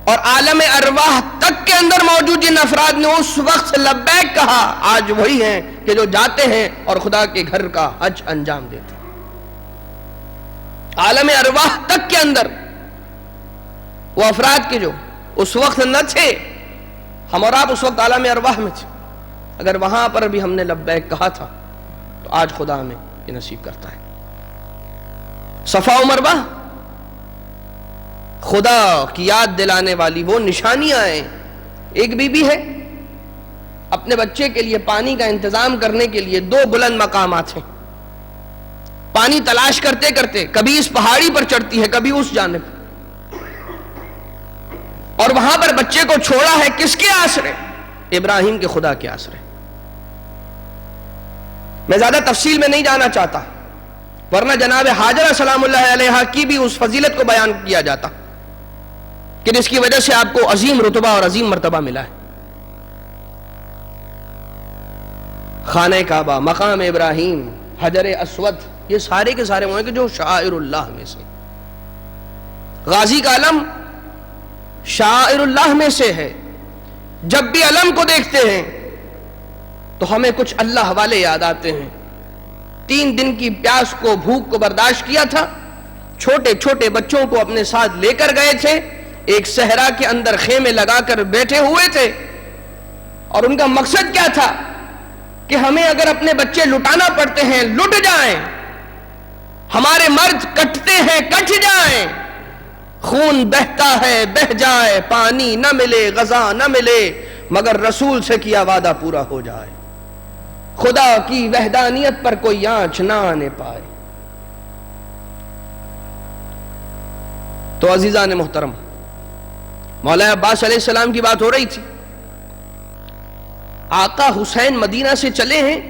اور عالم ارواح تک کے اندر موجود جن افراد نے اس وقت لبیک کہا آج وہی ہیں کہ جو جاتے ہیں اور خدا کے گھر کا حج انجام دیتے ہیں۔ عالم ارواح تک کے اندر وہ افراد کے جو اس وقت نہ تھے، ہم اور آپ اس وقت عالم ارواح میں تھے، اگر وہاں پر بھی ہم نے لبیک کہا تھا تو آج خدا ہمیں یہ نصیب کرتا ہے۔ صفا و مروہ خدا کی یاد دلانے والی وہ نشانیاں ہیں۔ ایک بی بی ہے، اپنے بچے کے لیے پانی کا انتظام کرنے کے لیے دو بلند مقامات ہیں، پانی تلاش کرتے کرتے کبھی اس پہاڑی پر چڑھتی ہے کبھی اس جانب، اور وہاں پر بچے کو چھوڑا ہے کس کے آسرے؟ ابراہیم کے خدا کے آسرے۔ میں زیادہ تفصیل میں نہیں جانا چاہتا، ورنہ جناب حاجرہ سلام اللہ علیہا کی بھی اس فضیلت کو بیان کیا جاتا کہ جس کی وجہ سے آپ کو عظیم رتبہ اور عظیم مرتبہ ملا ہے۔ خانہ کعبہ، مقام ابراہیم، حجر اسود، یہ سارے کے سارے وہ ہیں کہ جو شعائر اللہ میں سے، غازی کا علم شعائر اللہ میں سے ہے۔ جب بھی علم کو دیکھتے ہیں تو ہمیں کچھ اللہ والے یاد آتے ہیں۔ 3 دن کی پیاس کو، بھوک کو برداشت کیا تھا، چھوٹے چھوٹے بچوں کو اپنے ساتھ لے کر گئے تھے، ایک صحرا کے اندر خیمے لگا کر بیٹھے ہوئے تھے، اور ان کا مقصد کیا تھا کہ ہمیں اگر اپنے بچے لٹانا پڑتے ہیں لٹ جائیں، ہمارے مرد کٹتے ہیں کٹ جائیں، خون بہتا ہے بہ جائے، پانی نہ ملے غذا نہ ملے، مگر رسول سے کیا وعدہ پورا ہو جائے، خدا کی وحدانیت پر کوئی آنچ نہ آنے پائے۔ تو عزیزان محترم، مولا عباس علیہ السلام کی بات ہو رہی تھی، آقا حسین مدینہ سے چلے ہیں،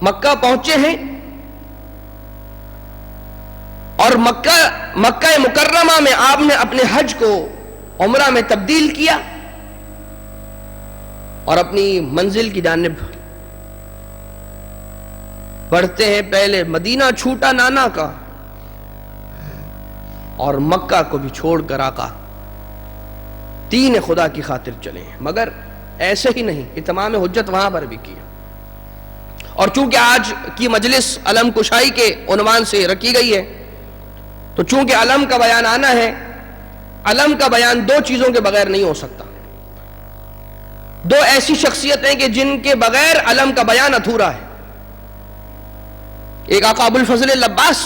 مکہ پہنچے ہیں، اور مکہ مکرمہ میں آپ نے اپنے حج کو عمرہ میں تبدیل کیا اور اپنی منزل کی جانب بڑھتے ہیں۔ پہلے مدینہ چھوٹا نانا کا، اور مکہ کو بھی چھوڑ کر آقا دین خدا کی خاطر چلے ہیں، مگر ایسے ہی نہیں، اتمام حجت وہاں پر بھی کیا۔ اور چونکہ آج کی مجلس علم کشائی کے عنوان سے رکھی گئی ہے، تو چونکہ علم کا بیان آنا ہے، علم کا بیان 2 چیزوں کے بغیر نہیں ہو سکتا۔ 2 ایسی شخصیتیں کہ جن کے بغیر علم کا بیان ادھورا ہے۔ ایک آقا ابو الفضل العباس،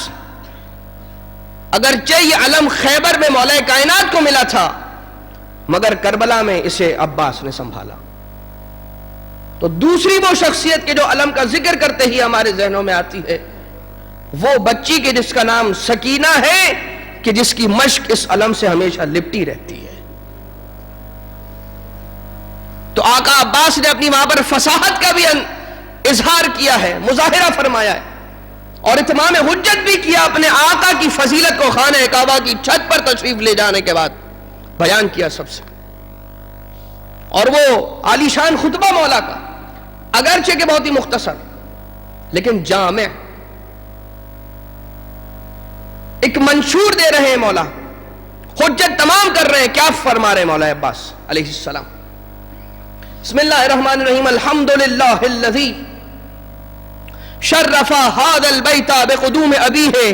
اگرچہ یہ علم خیبر میں مولا کائنات کو ملا تھا، مگر کربلا میں اسے عباس نے سنبھالا۔ تو دوسری وہ شخصیت کے جو علم کا ذکر کرتے ہی ہمارے ذہنوں میں آتی ہے، وہ بچی کے جس کا نام سکینہ ہے کہ جس کی مشق اس علم سے ہمیشہ لپٹی رہتی ہے. تو آقا عباس نے اپنی ماں پر فصاحت کا بھی اظہار کیا ہے، مظاہرہ فرمایا ہے، اور اتمام حجت بھی کیا اپنے آقا کی فضیلت کو خانہ کعبہ کی چھت پر تشریف لے جانے کے بعد بیان کیا سب سے. اور وہ عالی شان خطبہ مولا کا اگرچہ کہ بہت ہی مختصر لیکن جامع، ایک منشور دے رہے ہیں مولا، حجت تمام کر رہے ہیں. کیا فرما رہے ہیں مولا عباس علیہ السلام؟ بسم اللہ الرحمن الرحیم. الحمدللہ الذی شرف هذا البیت بقدوم ابیہ.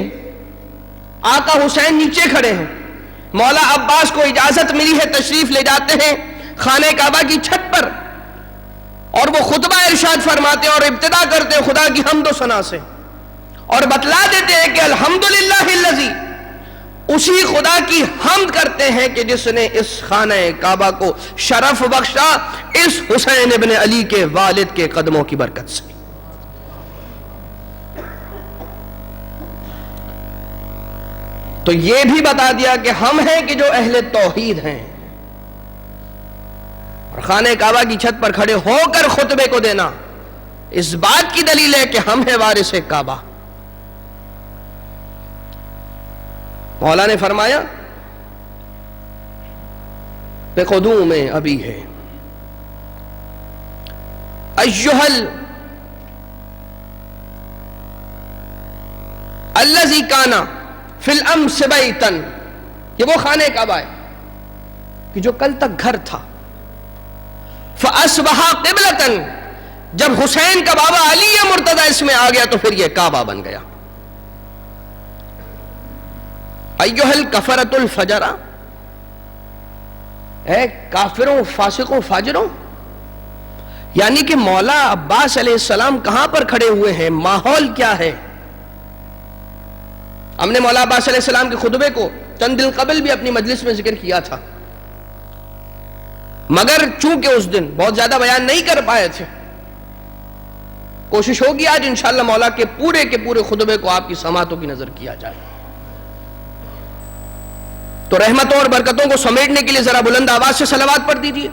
آقا حسین نیچے کھڑے ہیں، مولا عباس کو اجازت ملی ہے، تشریف لے جاتے ہیں خانہ کعبہ کی چھت پر، اور وہ خطبہ ارشاد فرماتے ہیں اور ابتدا کرتے ہیں خدا کی حمد و ثنا سے، اور بتلا دیتے ہیں کہ الحمدللہ الذی، اسی خدا کی حمد کرتے ہیں کہ جس نے اس خانہ کعبہ کو شرف بخشا اس حسین ابن علی کے والد کے قدموں کی برکت سے. تو یہ بھی بتا دیا کہ ہم ہیں کہ جو اہل توحید ہیں، اور خانہ کعبہ کی چھت پر کھڑے ہو کر خطبے کو دینا اس بات کی دلیل ہے کہ ہم ہیں وارث کعبہ. مولا نے فرمایا بقدوم ابی ہے ایہل الذی کان فی الامس بیتا. یہ وہ خانہ کعبہ ہے کہ جو کل تک گھر تھا. فاصبح قبلۃ، جب حسین کا بابا علی مرتضی اس میں آ گیا تو پھر یہ کعبہ بن گیا. ایھا الکفرۃ الفجرہ، اے کافروں فاسقوں فاجروں. یعنی کہ مولا عباس علیہ السلام کہاں پر کھڑے ہوئے ہیں، ماحول کیا ہے. ہم نے مولا عباس علیہ السلام کے خطبے کو چند دن قبل بھی اپنی مجلس میں ذکر کیا تھا، مگر چونکہ اس دن بہت زیادہ بیان نہیں کر پائے تھے، کوشش ہوگی آج انشاءاللہ مولا کے پورے خطبے کو آپ کی سماعتوں کی نظر کیا جائے. تو رحمتوں اور برکتوں کو سمیٹنے کے لیے ذرا بلند آواز سے صلوات پڑھ دیجیے.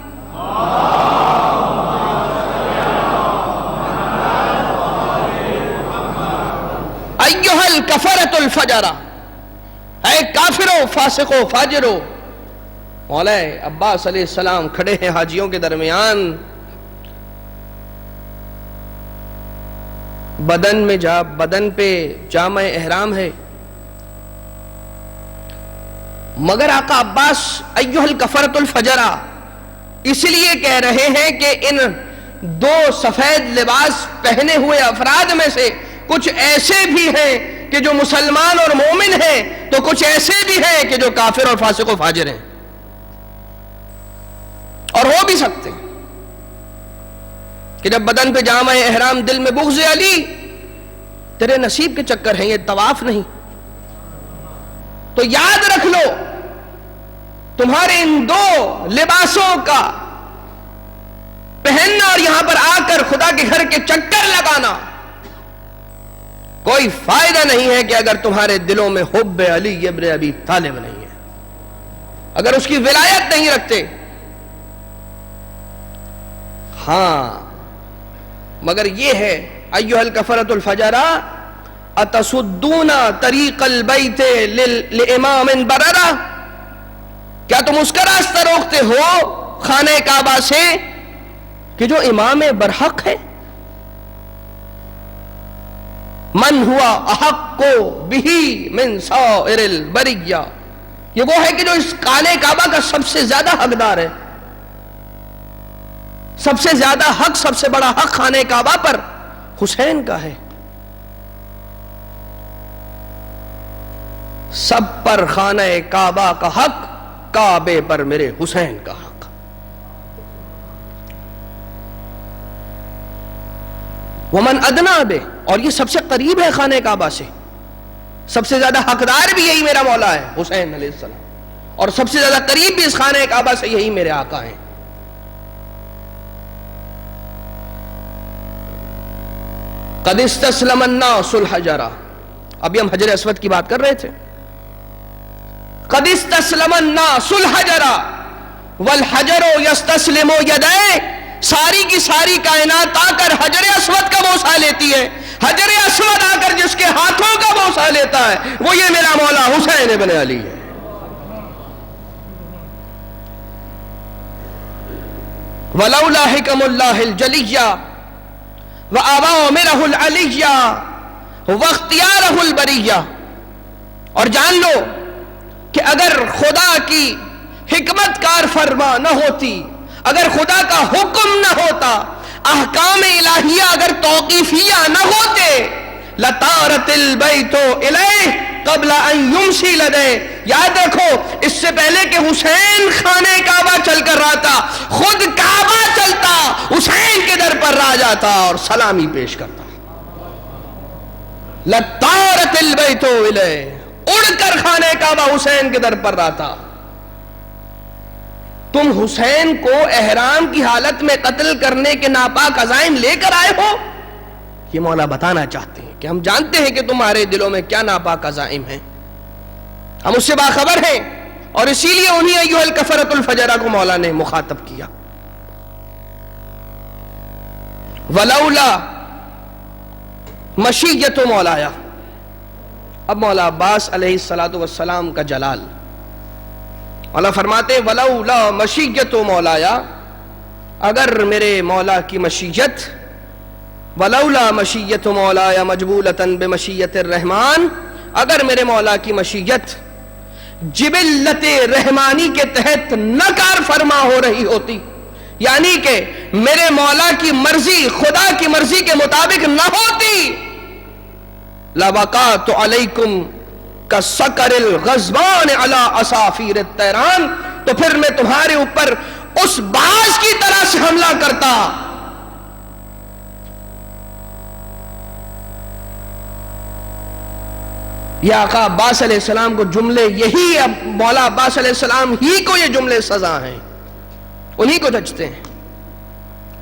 ایھا الکفرۃ الفجرہ، اے کافروں فاسقوں فاجروں. مولا عباس علیہ السلام کھڑے ہیں حاجیوں کے درمیان، بدن پہ جامع احرام ہے، مگر آقا عباس ایھا الکفرۃ الفجرہ اس لیے کہہ رہے ہیں کہ ان دو سفید لباس پہنے ہوئے افراد میں سے کچھ ایسے بھی ہیں کہ جو مسلمان اور مومن ہیں، تو کچھ ایسے بھی ہیں کہ جو کافر اور فاسق و فاجر ہیں، اور ہو بھی سکتے ہیں کہ جب بدن پہ جامع احرام، دل میں بغض علی، تیرے نصیب کے چکر ہیں، یہ طواف نہیں. تو یاد رکھ لو تمہارے ان دو لباسوں کا پہننا اور یہاں پر آ کر خدا کے گھر کے چکر لگانا کوئی فائدہ نہیں ہے کہ اگر تمہارے دلوں میں حب علی ابن ابی طالب نہیں ہے، اگر اس کی ولایت نہیں رکھتے. ہاں مگر یہ ہے ایھا الکفرۃ الفجرہ اتصدون طریق البیت لامام بررہ، کیا تم اس کا راستہ روکتے ہو خانہ کعبہ سے کہ جو امام برحق ہے. من ہوا احق بہ من سائر البریہ، یہ وہ ہے کہ جو اس خانہ کعبہ کا سب سے زیادہ حقدار ہے. سب سے زیادہ حق، سب سے بڑا حق خانہ کعبہ پر حسین کا ہے. سب پر خانہ کعبہ کا حق، کعبے پر میرے حسین کا حق. ومن ادنا بے، اور یہ سب سے قریب ہے خانہ کعبہ سے، سب سے زیادہ حقدار بھی یہی میرا مولا ہے حسین علیہ السلام، اور سب سے زیادہ قریب بھی اس خانہ کعبہ سے یہی میرے آقا ہیں. قد استسلم الناس الحجرہ ابھی ہم حجر اسود کی بات کر رہے تھے. قد استسلم الناس الحجر والحجر یستسلم یدیہ. ساری کی ساری کائنات آ کر حجر اسود کا بوسہ لیتی ہے. حجر اسود آ کر جس کے ہاتھوں کا بوسہ لیتا ہے وہ یہ میرا مولا حسین ابن علی ہے. ولولا حکم اللہ الجلیہ وأوامرہ العلیہ واختیارہ البریہ. اور جان لو کہ اگر خدا کی حکمت کار فرما نہ ہوتی، اگر خدا کا حکم نہ ہوتا، احکام الہیہ اگر توقیفیہ نہ ہوتے، لطارت البیت الیہ قبل ان یمسی لدیہ. یاد رکھو اس سے پہلے کہ حسین خانہ کعبہ چل کر رہا تھا، خود کعبہ چلتا حسین کے در پر آ جاتا اور سلامی پیش کرتا. لطارت البیت الیہ، اڑ کر خانہ کعبہ حسین کے در پر رہا تھا. تم حسین کو احرام کی حالت میں قتل کرنے کے ناپاک عزائم لے کر آئے ہو. یہ مولا بتانا چاہتے ہیں کہ ہم جانتے ہیں کہ تمہارے دلوں میں کیا ناپاک عزائم ہیں، ہم اس سے باخبر ہیں، اور اسی لیے انہی ایھا الکفرۃ الفجرہ کو مولا نے مخاطب کیا. ولولا مشیت مولایا. اب مولا عباس علیہ السلام کا جلال، مولا فرماتے ولولا مشیت مولایا، اگر میرے مولا کی مشیت، ولولا مشیت مولایا مجبولۃ بمشیت الرحمن، اگر میرے مولا کی مشیت جبلت رحمانی کے تحت نہ کار فرما ہو رہی ہوتی، یعنی کہ میرے مولا کی مرضی خدا کی مرضی کے مطابق نہ ہوتی، لَوَقَعْتُ عَلَيْكُمْ كَالصَّقْرِ الْغَضْبَانِ عَلَىٰ عَصَافِيرِ الطَّيْرَانِ، تو پھر میں تمہارے اوپر اس باز کی طرح سے حملہ کرتا. یہ آقا عباس علیہ السلام کو جملے یہی، اب مولا عباس علیہ السلام ہی کو یہ جملے سزا ہیں، انہی کو جچتے ہیں.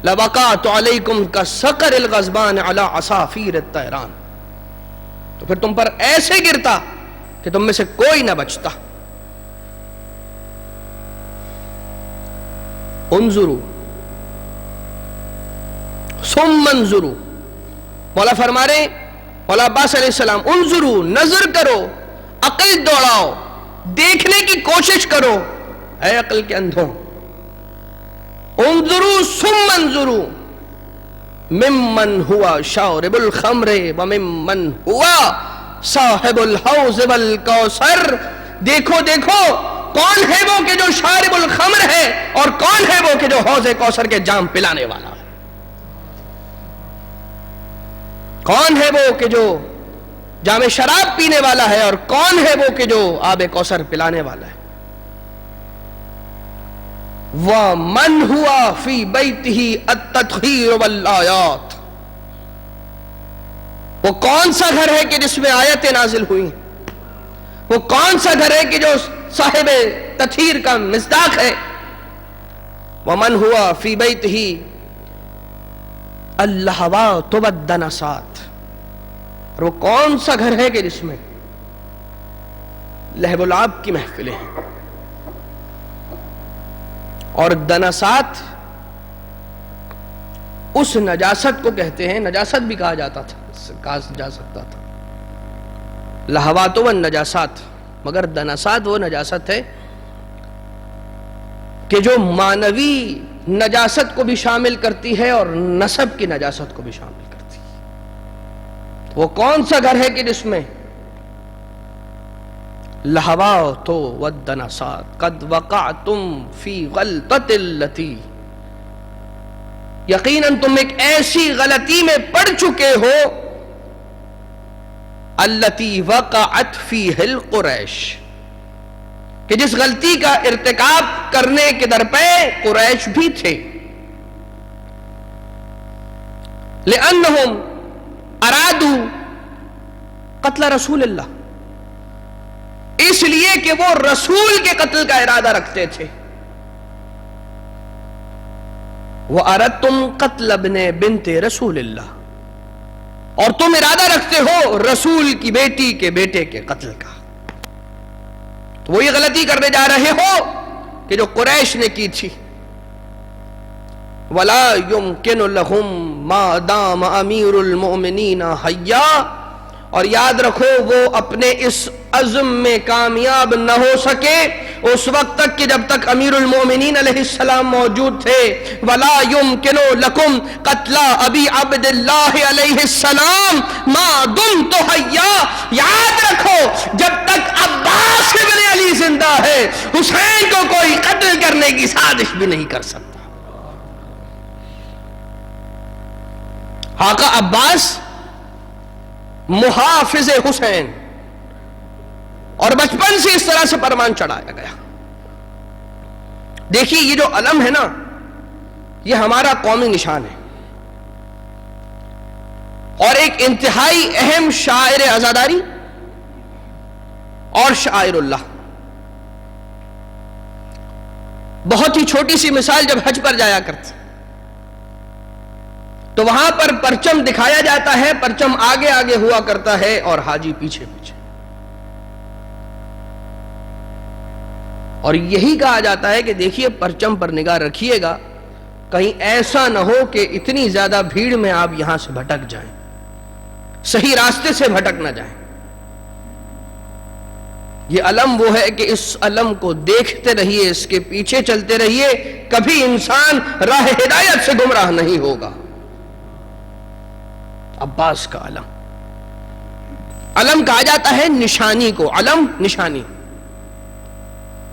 لَوَقَعْتُ عَلَيْكُمْ كَالصَّقْرِ الْغَضْبَانِ عَلَىٰ عَصَافِيرِ الطَّيْرَانِ، تو پھر تم پر ایسے گرتا کہ تم میں سے کوئی نہ بچتا. انظروا ثم انظروا، مولا فرما رہے مولا عباس علیہ السلام، انظروا نظر کرو، عقل دوڑاؤ، دیکھنے کی کوشش کرو اے عقل کے اندھوں. انظروا ثم انظروا ممن ہوا شارب الخمر وممن ہوا صاحب الحوض والکوثر. دیکھو دیکھو کون ہے وہ کہ جو شارب الخمر ہے اور کون ہے وہ کہ جو حوض کوثر کے جام پلانے والا ہے. کون ہے وہ کہ جو جام شراب پینے والا ہے اور کون ہے وہ کہ جو آب کوثر پلانے والا ہے. وَمَنْ هُوَ فِي بَيْتِهِ التَّطْهِيرُ وَالْآيَاتِ، وہ کون سا گھر ہے کہ جس میں آیتیں نازل ہوئی، وہ کون سا گھر ہے کہ جو صاحب تطہیر کا مصداق ہے. وَمَنْ هُوَ فِي بَيْتِهِ اللہوات والدنسات، اور وہ کون سا گھر ہے کہ جس میں لہب و لعب کی محفلیں ہیں. اور دنسات اس نجاست کو کہتے ہیں، نجاست بھی کہا جاتا تھا، کہا جا سکتا تھا لہوات و نجاسات، مگر دنسات وہ نجاست ہے کہ جو معنوی نجاست کو بھی شامل کرتی ہے اور نسب کی نجاست کو بھی شامل کرتی ہے. وہ کون سا گھر ہے کہ جس میں لہوات والدنسات قد وقعتم فی غلطۃ التی، یقیناً تم ایک ایسی غلطی میں پڑ چکے ہو التی وقعت فیہ القریش، کہ جس غلطی کا ارتکاب کرنے کے در پہ قریش بھی تھے. لأنہم ارادوا قتل رسول اللہ، اس لیے کہ وہ رسول کے قتل کا ارادہ رکھتے تھے. وَأَرَدْتُمْ قَتْلَ ابْنِ بِنْتِ رَسُولِ اللَّهِ، اور تم ارادہ رکھتے ہو رسول کی بیٹی کے بیٹے کے قتل کا، تو وہی غلطی کرنے جا رہے ہو کہ جو قریش نے کی تھی. وَلَا يُمْكِنُ لَهُمْ مَا دَامَ أَمِيرُ الْمُؤْمِنِينَ حَيًّا، اور یاد رکھو وہ اپنے اس عزم میں کامیاب نہ ہو سکے اس وقت تک کہ جب تک امیر المومنین علیہ السلام موجود تھے. وَلَا يُمْكِنُ لَكُمْ قَتْلَ أَبِي عَبْدِ اللَّهِ علیہ السلام مَا دُمْتُ حَيًّا، یاد رکھو جب تک عباس ابن علی زندہ ہے حسین کو کوئی قتل کرنے کی سازش بھی نہیں کر سکتا. آقا عباس محافظ حسین، اور بچپن سے اس طرح سے فرمان چڑھایا گیا. دیکھیے یہ جو علم ہے نا، یہ ہمارا قومی نشان ہے اور ایک انتہائی اہم شاعر عزاداری اور شاعر اللہ. بہت ہی چھوٹی سی مثال، جب حج پر جایا کرتے تو وہاں پر پرچم دکھایا جاتا ہے، پرچم آگے آگے ہوا کرتا ہے اور حاجی پیچھے پیچھے، اور یہی کہا جاتا ہے کہ دیکھیے پرچم پر نگاہ رکھیے گا، کہیں ایسا نہ ہو کہ اتنی زیادہ بھیڑ میں آپ یہاں سے بھٹک جائیں، صحیح راستے سے بھٹک نہ جائیں. یہ علم وہ ہے کہ اس علم کو دیکھتے رہیے، اس کے پیچھے چلتے رہیے، کبھی انسان راہ ہدایت سے گمراہ نہیں ہوگا. عباس کا علم، علم کہا جاتا ہے نشانی کو، علم نشانی.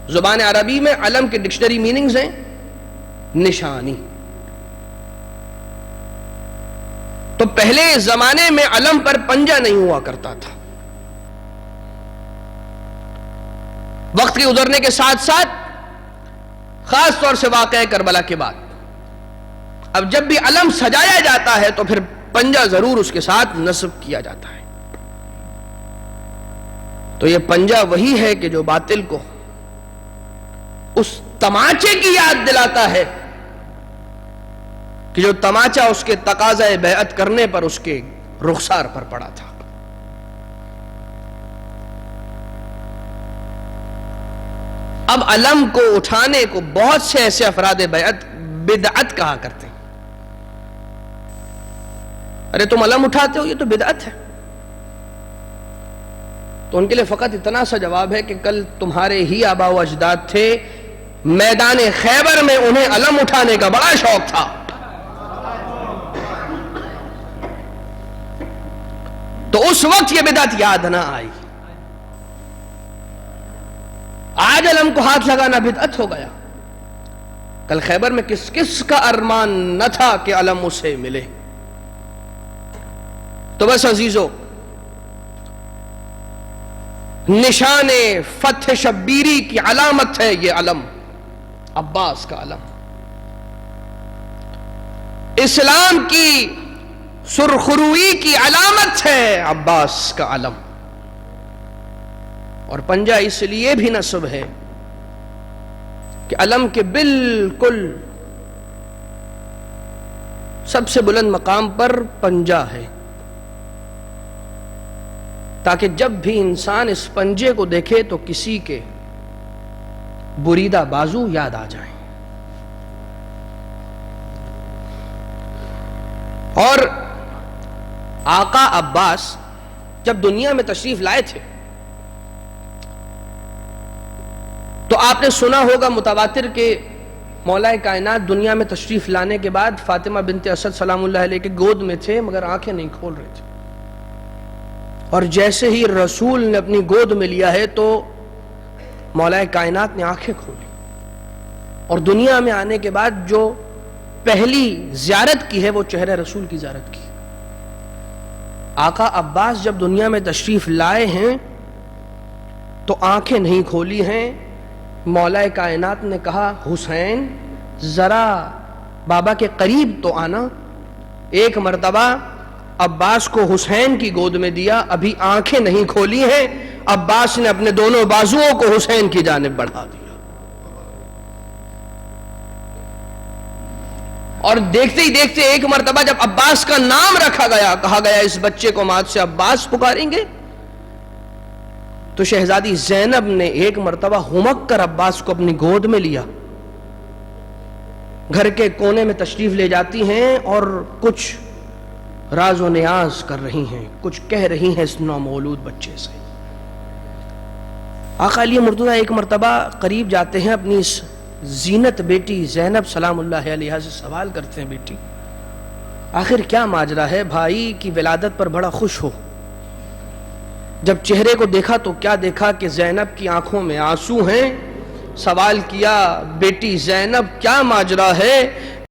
زبان عربی میں علم کے ڈکشنری میننگز ہیں نشانی. تو پہلے زمانے میں علم پر پنجہ نہیں ہوا کرتا تھا. وقت کے گزرنے کے ساتھ ساتھ، خاص طور سے واقعہ کربلا کے بعد، اب جب بھی علم سجایا جاتا ہے تو پھر پنجہ ضرور اس کے ساتھ نصب کیا جاتا ہے. تو یہ پنجہ وہی ہے کہ جو باطل کو اس تماچے کی یاد دلاتا ہے کہ جو تماچا اس کے تقاضۂ بیعت کرنے پر اس کے رخسار پر پڑا تھا. اب علم کو اٹھانے کو بہت سے ایسے افراد بیعت بدعت کہا کرتے ہیں. ارے تم علم اٹھاتے ہو، یہ تو بدعت ہے. تو ان کے لیے فقط اتنا سا جواب ہے کہ کل تمہارے ہی آبا و اجداد تھے، میدان خیبر میں انہیں علم اٹھانے کا بڑا شوق تھا. تو اس وقت یہ بدعت یاد نہ آئی. آج علم کو ہاتھ لگانا بدعت ہو گیا. کل خیبر میں کس کس کا ارمان نہ تھا کہ علم اسے ملے. تو بس عزیزو، نشان فتح شبیری کی علامت ہے یہ علم، عباس کا علم. اسلام کی سرخروئی کی علامت ہے عباس کا علم. اور پنجہ اس لیے بھی نصب ہے کہ علم کے بالکل سب سے بلند مقام پر پنجہ ہے، تاکہ جب بھی انسان اس پنجے کو دیکھے تو کسی کے بریدہ بازو یاد آ جائیں. اور آقا عباس جب دنیا میں تشریف لائے تھے تو آپ نے سنا ہوگا متواتر کہ مولا کائنات دنیا میں تشریف لانے کے بعد فاطمہ بنت اسد سلام اللہ علیہ کے گود میں تھے مگر آنکھیں نہیں کھول رہے تھے، اور جیسے ہی رسول نے اپنی گود میں لیا ہے تو مولا کائنات نے آنکھیں کھولی، اور دنیا میں آنے کے بعد جو پہلی زیارت کی ہے وہ چہرہ رسول کی زیارت کی. آقا عباس جب دنیا میں تشریف لائے ہیں تو آنکھیں نہیں کھولی ہیں. مولا کائنات نے کہا حسین ذرا بابا کے قریب تو آنا. ایک مرتبہ عباس کو حسین کی گود میں دیا، ابھی آنکھیں نہیں کھولی ہیں، عباس نے اپنے دونوں بازوؤں کو حسین کی جانب بڑھا دیا. اور دیکھتے ہی دیکھتے ایک مرتبہ جب عباس کا نام رکھا گیا، کہا گیا اس بچے کو مات سے عباس پکاریں گے، تو شہزادی زینب نے ایک مرتبہ ہمک کر عباس کو اپنی گود میں لیا، گھر کے کونے میں تشریف لے جاتی ہیں اور کچھ راز و نیاز کر رہی ہیں، کچھ کہہ رہی ہیں اس نومولود بچے سے۔ آقا علی مرتضیٰ ایک مرتبہ قریب جاتے ہیں، اپنی اس زینت بیٹی زینب سلام اللہ علیہا سے سوال کرتے ہیں، بیٹی آخر کیا ماجرا ہے؟ بھائی کی ولادت پر بڑا خوش ہو۔ جب چہرے کو دیکھا تو کیا دیکھا کہ زینب کی آنکھوں میں آنسو ہیں۔ سوال کیا، بیٹی زینب کیا ماجرا ہے؟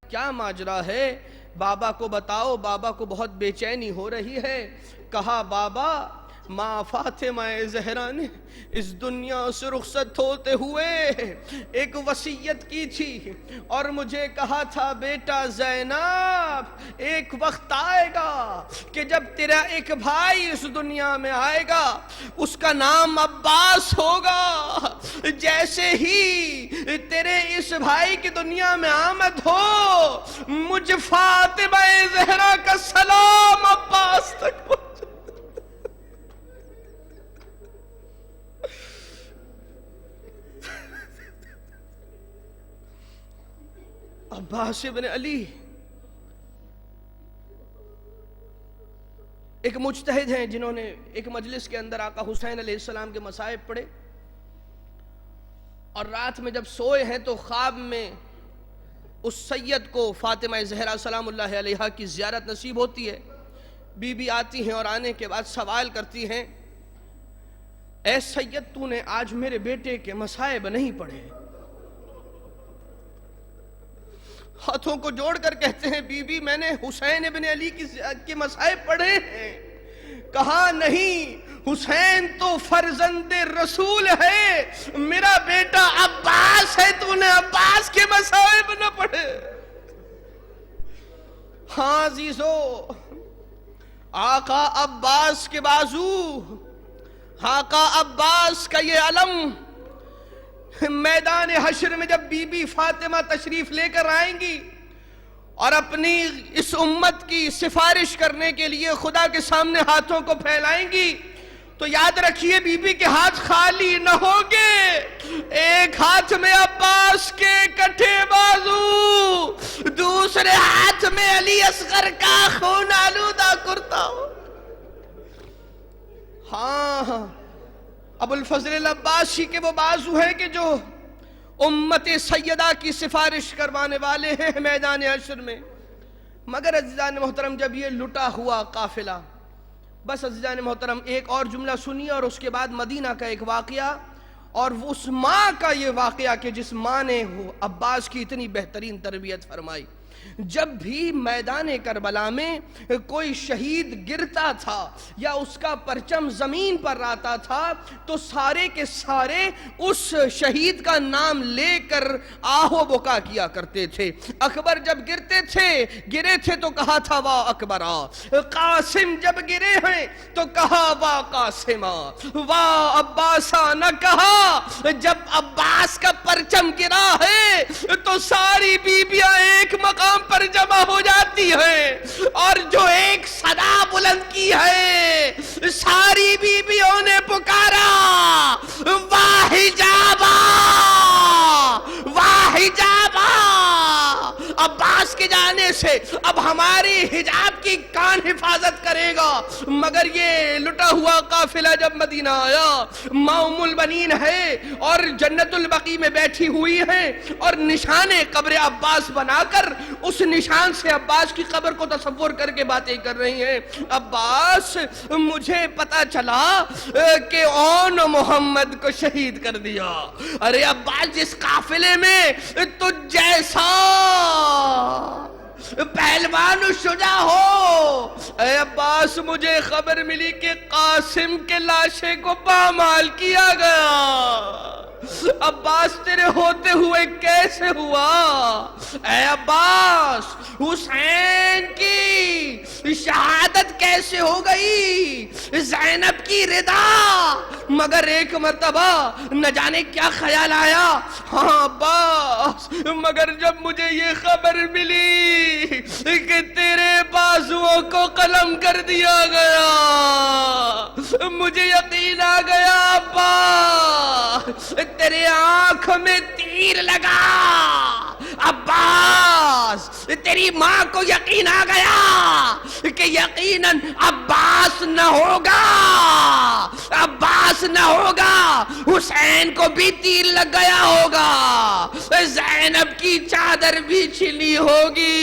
کیا ماجرا ہے؟ بابا کو بتاؤ، بابا کو بہت بے چینی ہو رہی ہے۔ کہا بابا، ماں فاطمہ زہرا نے اس دنیا سے رخصت ہوتے ہوئے ایک وصیت کی تھی اور مجھے کہا تھا بیٹا زینب ایک وقت آئے گا کہ جب تیرا ایک بھائی اس دنیا میں آئے گا، اس کا نام عباس ہوگا، جیسے ہی تیرے اس بھائی کی دنیا میں آمد ہو، مجھ فاطمہ زہرا کا سلام عباس تک پہنچ۔ عباس ابن علی ایک مجتہد ہیں جنہوں نے ایک مجلس کے اندر آقا حسین علیہ السلام کے مصائب پڑھے، اور رات میں جب سوئے ہیں تو خواب میں اس سید کو فاطمہ زہرا سلام اللہ علیہا کی زیارت نصیب ہوتی ہے۔ بی بی آتی ہیں اور آنے کے بعد سوال کرتی ہیں، اے سید تو نے آج میرے بیٹے کے مصائب نہیں پڑھے؟ ہاتھوں کو جوڑ کر کہتے ہیں، بی بی میں نے حسین ابن علی کی مصائب پڑھے ہیں۔ کہا نہیں، حسین تو فرزند رسول ہے، میرا بیٹا عباس ہے، تو نے عباس کے مصائب نہ پڑھے۔ ہاں عزیزو، آقا عباس کے بازو، آقا عباس کا یہ علم میدان حشر میں جب بی بی فاطمہ تشریف لے کر آئیں گی اور اپنی اس امت کی سفارش کرنے کے لیے خدا کے سامنے ہاتھوں کو پھیلائیں گی، تو یاد رکھیے بی بی کے ہاتھ خالی نہ ہوں گے۔ ایک ہاتھ میں عباس کے کٹھے بازو، دوسرے ہاتھ میں علی اصغر کا خون آلودہ کرتا ہو۔ ہاں، ابو الفضل العباسی کے وہ بازو ہیں کہ جو امت سیدہ کی سفارش کروانے والے ہیں میدان حشر میں۔ مگر عزیزان محترم، جب یہ لٹا ہوا قافلہ، بس عزیزان محترم ایک اور جملہ سنیے اور اس کے بعد مدینہ کا ایک واقعہ، اور اس ماں کا یہ واقعہ کہ جس ماں نے عباس کی اتنی بہترین تربیت فرمائی۔ جب بھی میدان کربلا میں کوئی شہید گرتا تھا یا اس کا پرچم زمین پر آتا تھا تو سارے کے سارے اس شہید کا نام لے کر آہو بکا کیا کرتے تھے۔ اکبر جب گرے تھے تو کہا تھا واہ اکبرا، قاسم جب گرے ہیں تو کہا واہ قاسمہ، واہ عباسا نہ کہا۔ جب عباس کا پرچم گرا ہے تو ساری بیبیاں ایک مقام پر جمع ہو جاتی ہے، اور جو ایک صدا بلند کی ہے ساری بیبیوں نے پکارا، واہ حجابا، واہ حجابا۔ عباس کے جانے سے اب ہماری حجاب کی کون حفاظت کرے گا؟ مگر یہ لٹا ہوا قافلہ جب مدینہ آیا، ماں ام البنین ہے اور جنت البقیع میں بیٹھی ہوئی ہیں اور نشان قبر عباس بنا کر اس نشان سے عباس کی قبر کو تصور کر کے باتیں کر رہی ہیں۔ عباس، مجھے پتا چلا کہ اون محمد کو شہید کر دیا۔ ارے عباس، جس قافلے میں تجھ جیسا پہلوان شجاع ہو، اے عباس مجھے خبر ملی کہ قاسم کے لاشے کو پامال کیا گیا۔ عباس تیرے ہوتے ہوئے کیسے ہوا؟ اے عباس، حسین کی شہادت کیسے ہو گئی؟ زینب کی رضا۔ مگر ایک مرتبہ نہ جانے کیا خیال آیا، ہاں عباس مگر جب مجھے یہ خبر ملی کہ تیرے بازوؤں کو قلم کر دیا گیا، مجھے یقین آ گیا عباس تیرے آنکھ میں تیر لگا، عباس تیری ماں کو یقین آ گیا کہ یقیناً عباس نہ ہوگا، عباس نہ ہوگا، حسین کو بھی تیر لگ گیا ہوگا، زینب کی چادر بھی چھلی ہوگی،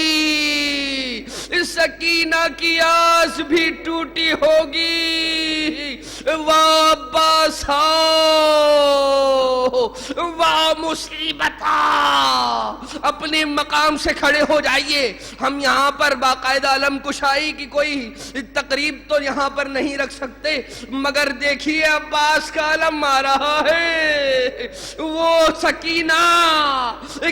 سکینہ کی آس بھی ٹوٹی ہوگی۔ واہ عباس واہ مصیبت، اپنے مقام سے کھڑے ہو جائیے۔ ہم یہاں پر باقاعدہ علم کشائی کی کوئی تقریب تو یہاں پر نہیں رکھ سکتے، مگر دیکھیے عباس کا علم آ رہا ہے، وہ سکینہ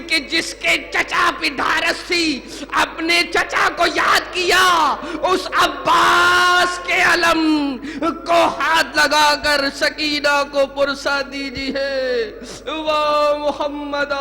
کہ جس کے چچا پہ ڈھارس تھی، اپنے چچا کو یاد کیا، اس عباس کے علم کو ہاتھ لگا کر سکینہ کو پرسا دیجیے۔ واہ محمد